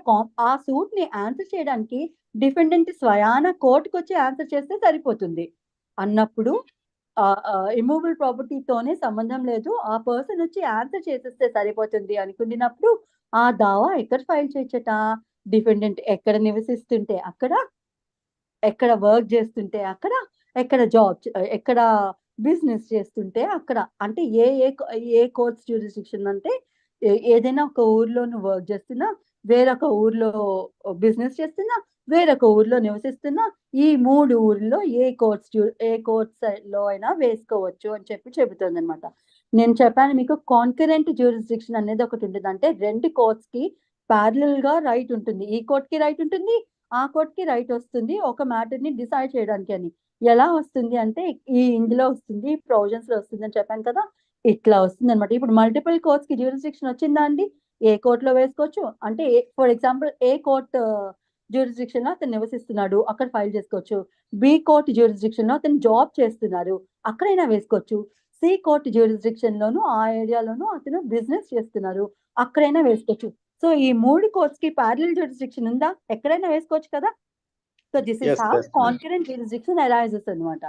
ఆ సూట్ ని ఆన్సర్ చేయడానికి డిఫెండెంట్ స్వయాన కోర్టుకు వచ్చి ఆన్సర్ చేస్తే సరిపోతుంది అన్నప్పుడు ఇమ్మూవబుల్ ప్రాపర్టీతోనే సంబంధం లేదు, ఆ పర్సన్ వచ్చి ఆన్సర్ చేసేస్తే సరిపోతుంది అనుకున్నప్పుడు ఆ దావా ఎక్కడ ఫైల్ చేయొచ్చట? డిఫెండెంట్ ఎక్కడ నివసిస్తుంటే అక్కడ, ఎక్కడ వర్క్ చేస్తుంటే అక్కడ, ఎక్కడ జాబ్ ఎక్కడ బిజినెస్ చేస్తుంటే అక్కడ. అంటే ఏ కోర్ట్స్ జ్యూరిస్డిక్షన్ అంటే ఏదైనా ఒక ఊర్లో నువ్వు వర్క్ చేస్తున్నా, వేరొక ఊర్లో బిజినెస్ చేస్తున్నా, వేరొక ఊర్లో నివసిస్తున్నా, ఈ 3 ఊర్లో ఏ కోర్ట్స్ లో అయినా వేసుకోవచ్చు అని చెబుతుంది అనమాట. నేను చెప్పాను మీకు కాన్కరెంట్ జ్యూరిస్డిక్షన్ అనేది ఒకటి ఉంటుంది. అంటే 2 కోర్ట్స్ కి ప్యారలల్ గా రైట్ ఉంటుంది. ఈ కోర్ట్ కి రైట్ ఉంటుంది, ఆ కోర్ట్ కి రైట్ వస్తుంది ఒక మ్యాటర్ ని డిసైడ్ చేయడానికి అని. ఎలా వస్తుంది అంటే ఇందులో వస్తుంది, ప్రొవిజన్స్ లో వస్తుంది అని చెప్పాను కదా, ఇట్లా వస్తుంది అనమాట. ఇప్పుడు మల్టిపుల్ కోర్ట్స్ కి జ్యూరిస్డిక్షన్ వచ్చిందా అండి? ఏ కోర్టులో వేసుకోవచ్చు అంటే for example A court jurisdiction లో అతను నివసిస్తున్నాడు, అక్కడ ఫైల్ చేసుకోవచ్చు. బి కోర్ట్ జ్యూరిస్డిక్షన్ లో అతను జాబ్ చేస్తున్నారు, అక్కడైనా వేసుకోవచ్చు. సి కోర్ట్ జ్యూరిస్డిక్షన్ లోను ఆ ఏరియాలోను అతను బిజినెస్ చేస్తున్నారు, అక్కడైనా వేసుకోవచ్చు. సో ఈ 3 కోర్ట్స్ కి ప్యారలల్ జ్యూరిస్డిక్షన్ ఉందా? ఎక్కడైనా వేసుకోవచ్చు కదా. So this is
Yes,
how
yes, ma'am.
Concurrent jurisdiction arises అన్నమాట.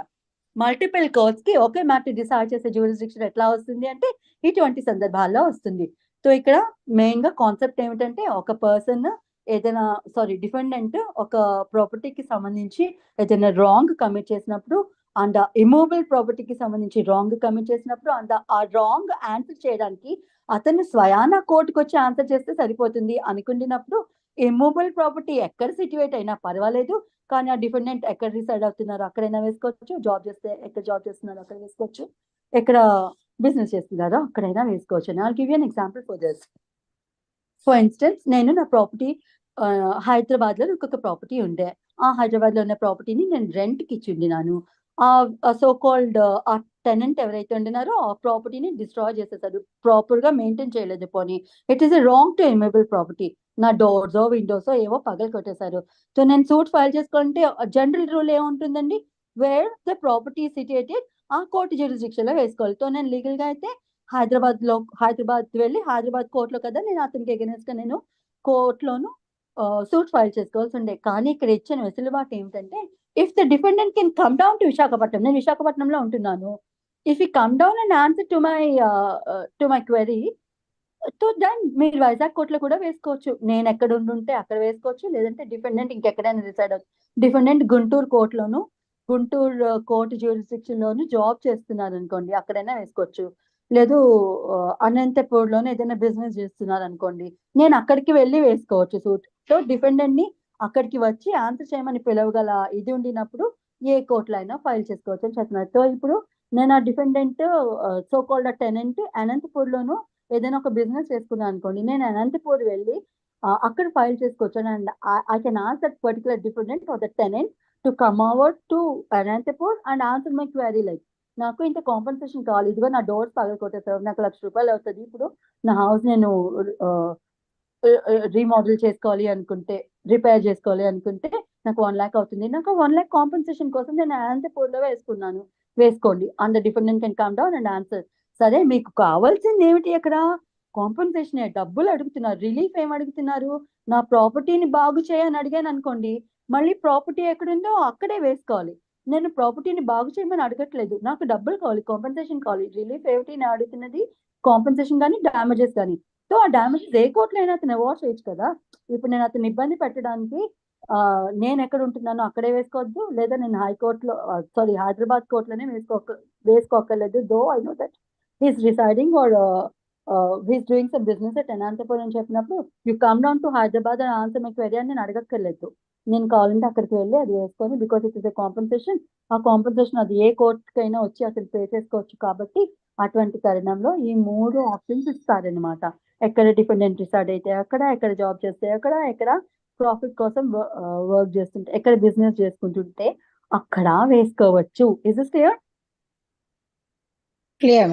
మల్టిపుల్ కోర్ట్స్ కి ఒకే మ్యాటర్ డిసైడ్ చేసే జ్యూరిస్డిక్షన్ ఎట్లా వస్తుంది అంటే ఇటువంటి సందర్భాల్లో వస్తుంది. సో ఇక్కడ మెయిన్ గా కాన్సెప్ట్ ఏమిటంటే ఒక పర్సన్ ఏదైనా డిఫెండెంట్ ఒక ప్రాపర్టీకి సంబంధించి ఏదైనా రాంగ్ కమిట్ చేసినప్పుడు అండ్ ఇమూవబుల్ ప్రాపర్టీకి సంబంధించి రాంగ్ కమిట్ చేసినప్పుడు అండ్ ఆ రాంగ్ ఆన్సర్ చేయడానికి అతను స్వయానా కోర్టుకు వచ్చి ఆన్సర్ చేస్తే సరిపోతుంది అనుకుంటున్నప్పుడు ఇమూవబుల్ ప్రాపర్టీ ఎక్కడ సిట్యువేట్ అయినా పర్వాలేదు, కానీ ఆ డిఫెండెంట్ ఎక్కడ రిసైడ్ అవుతున్నారో అక్కడైనా వేసుకోవచ్చు, జాబ్ చేస్తే ఎక్కడ జాబ్ చేస్తున్నారో అక్కడ వేసుకోవచ్చు, ఎక్కడ బిజినెస్ చేస్తున్నారో అక్కడైనా వేసుకోవచ్చు. And I'll give you an example for this. For instance నేను నా ప్రాపర్టీ హైదరాబాద్ లో ఇంకొక ప్రాపర్టీ ఉండే, ఆ హైదరాబాద్ లో ఉన్న ప్రాపర్టీని నేను రెంట్ కి ఇచ్చి ఉండినాను. ఆ సో కాల్డ్ ఆ టెనెంట్ ఎవరైతే ఉండినారో ఆ ప్రాపర్టీని డిస్ట్రాయ్ చేసేసారు, ప్రాపర్ గా మెయింటైన్ చేయలేదు. పోనీ it is a wrong to immovable property, నా డోర్స్ విండోస్ ఏవో పగలు కొట్టేశారు. సో నేను సూట్ ఫైల్ చేసుకోవాలంటే జనరల్ రూల్ ఏముంటుందండి, వేర్ ద ప్రాపర్టీ సిట్యుయేటెడ్ ఆ కోర్టు జ్యూరిస్డిక్షన్ లో వేసుకోవాలి. సో నేను లీగల్ గా అయితే హైదరాబాద్ వెళ్ళి హైదరాబాద్ కోర్టులో కదా నేను అతనికి ఎగెనెస్ట్ గా నేను కోర్టులోను సూట్ ఫైల్ చేసుకోవాల్సి ఉండే. కానీ ఇక్కడ ఇచ్చిన వెసులుబాటు ఏమిటంటే if the defendant can come down to Visakhapatnam, నేను విశాఖపట్నంలో ఉంటున్నాను, if you come down and answer to my query, so then మీరు వైజాగ్ కోర్టులో కూడా వేసుకోవచ్చు. నేను ఎక్కడ ఉండుంటే అక్కడ వేసుకోవచ్చు, లేదంటే డిఫెండెంట్ ఇంకెక్కడైనా డిసైడ్ అవుతుంది. డిఫెండెంట్ గుంటూరు కోర్టులోను గుంటూరు కోర్టు జ్యూరిస్డిక్షన్ లోను జాబ్ చేస్తున్నారు అనుకోండి, అక్కడైనా వేసుకోవచ్చు. లేదు అనంతపూర్లోనే ఏదైనా బిజినెస్ చేస్తున్నారు అనుకోండి, నేను అక్కడికి వెళ్ళి వేసుకోవచ్చు సూట్. సో డిఫెండెంట్ ని అక్కడికి వచ్చి ఆన్సర్ చేయమని పిలవగల ఇది ఉండినప్పుడు ఏ కోర్టులో అయినా ఫైల్ చేసుకోవచ్చు అని చెప్తున్నారు. సో ఇప్పుడు నేను ఆ డిఫెండెంట్ సో కాల్డ్ టెనెంట్ అనంతపూర్లోను ఏదైనా ఒక బిజినెస్ చేసుకున్నాను అనుకోండి, నేను అనంతపూర్ వెళ్ళి అక్కడ ఫైల్ చేసుకోవచ్చు. And I can ask that particular defendant or the tenant to come over to Anantapur and answer my query like నాకు ఇంత కాంపెన్సేషన్ కావాలి, ఇదిగో నా డోర్స్ పగల కొట్టేసారు, నాకు ₹1,00,000 అవుతుంది, ఇప్పుడు నా హౌస్ నేను రీమోడల్ చేసుకోవాలి అనుకుంటే, రిపేర్ చేసుకోవాలి అనుకుంటే నాకు 1,00,000 అవుతుంది, నాకు 1,00,000 కాంపెన్సేషన్ కోసం నేను అనంతపూర్లో వేసుకున్నాను, వేసుకోండి. And the defendant can come down and answer. సరే మీకు కావాల్సింది ఏమిటి అక్కడ? కాంపెన్సేషన్, డబ్బులు అడుగుతున్నారు, రిలీఫ్ ఏం అడుగుతున్నారు? నా ప్రాపర్టీని బాగు చేయని అడిగాను అనుకోండి, మళ్ళీ ప్రాపర్టీ ఎక్కడుందో అక్కడే వేసుకోవాలి. నేను ప్రాపర్టీని బాగు చేయమని అడగట్లేదు, నాకు డబ్బులు కావాలి, కాంపెన్సేషన్ కావాలి. రిలీఫ్ ఏమిటి నేను అడుగుతున్నది? కాంపెన్సేషన్ కానీ డ్యామేజెస్ కానీ. సో ఆ డ్యామేజెస్ ఏ కోర్టులో అయినా అతను అవార్డ్ చేయొచ్చు కదా. ఇప్పుడు నేను అతను ఇబ్బంది పెట్టడానికి నేను ఎక్కడ ఉంటున్నానో అక్కడే వేసుకోవద్దు, లేదా నేను హైదరాబాద్ కోర్టులోనే వేసుకోక్కర్లేదు. Though I know that he's residing or he's doing some business at Anantapuram అని చెప్పినప్పుడు you come down to Hyderabad and answer my query అని నేను అడగక్కర్లేదు. నేను కావాలంటే అక్కడికి వెళ్ళి అది వేసుకొని, because it is a compensation, ఆ కాంపెన్సేషన్ అది ఏ కోర్టుకైనా వచ్చి అతను పే చేసుకోవచ్చు. కాబట్టి అటువంటి తరుణంలో ఈ 3 ఆప్షన్స్ ఇస్తారనమాట. ఎక్కడ డిపెండెంట్ రిసైడ్ అయితే అక్కడ, ఎక్కడ జాబ్ చేస్తే అక్కడ, ఎక్కడ ప్రాఫిట్ కోసం వర్క్ చేస్తుంటే, ఎక్కడ బిజినెస్ చేసుకుంటుంటే అక్కడ వేసుకోవచ్చు. Is this clear?
Clear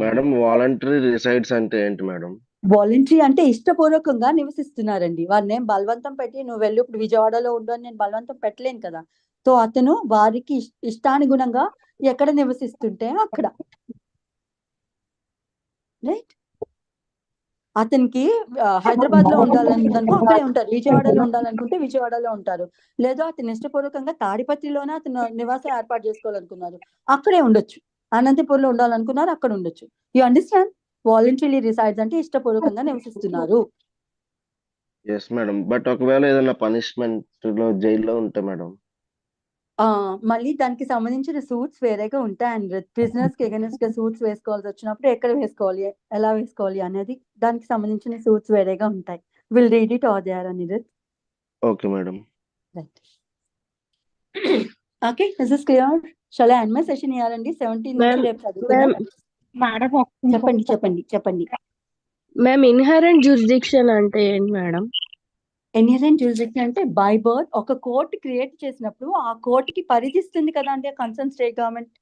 madam voluntary resides అంటే ఏంటి మేడం?
వాలంటరీ అంటే ఇష్టపూర్వకంగా నివసిస్తున్నారండి. వారిని ఏం బలవంతం పెట్టి నువ్వు వెళ్ళి ఇప్పుడు విజయవాడలో ఉండు అని నేను బలవంతం పెట్టలేను కదా. సో అతను వారికి ఇష్టానుగుణంగా ఎక్కడ నివసిస్తుంటే అక్కడ, రైట్? అతనికి హైదరాబాద్ లో ఉండాలనుకో అక్కడే ఉంటారు, విజయవాడలో ఉండాలనుకుంటే విజయవాడలో ఉంటారు, లేదా అతను ఇష్టపూర్వకంగా తాడిపత్రిలోనే అతను నివాసం ఏర్పాటు చేసుకోవాలనుకున్నారు, అక్కడే ఉండొచ్చు. అనంతపూర్లో ఉండాలనుకున్నారు, అక్కడ ఉండొచ్చు. You understand? వాలంటరీలీ రిసైడ్స్ అంటే ఇష్టపూర్వకంగా నివసిస్తున్నారు.
Yes madam. బట్ ఒకవేళ ఏదైనా పనిష్మెంట్ లో జైల్లో ఉంటే మేడం?
మళ్ళీ దానికి సంబంధించిన సూట్స్ వేరేగా ఉంటాయండి. బిజినెస్ కి ఎగెనెస్ట్ గా సూట్స్ వేసుకోవాల్సి వచ్చినప్పుడు ఎక్కడ వేసుకోవాలి, ఎలా వేసుకోవాలి అనేది దానికి సంబంధించిన సూట్స్ వేరేగా ఉంటాయి. Will read it or there అని.
Okay madam.
Right. Okay, this is clear. Shall I end my session here అండి? 17 నుంచి రేపు చదువుకుందాం. చెప్పండి.
మ్యామ్ ఇన్హరెంట్ జ్యూరిస్డిక్షన్ అంటే ఏంటి మేడం?
ఇన్హరెంట్ జ్యూరిస్డిక్షన్ అంటే బై బర్త్ ఒక కోర్ట్ క్రియేట్ చేసినప్పుడు ఆ కోర్టుకి పరిధిస్తుంది కదా అంటే కన్సర్న్ స్టేట్ గవర్నమెంట్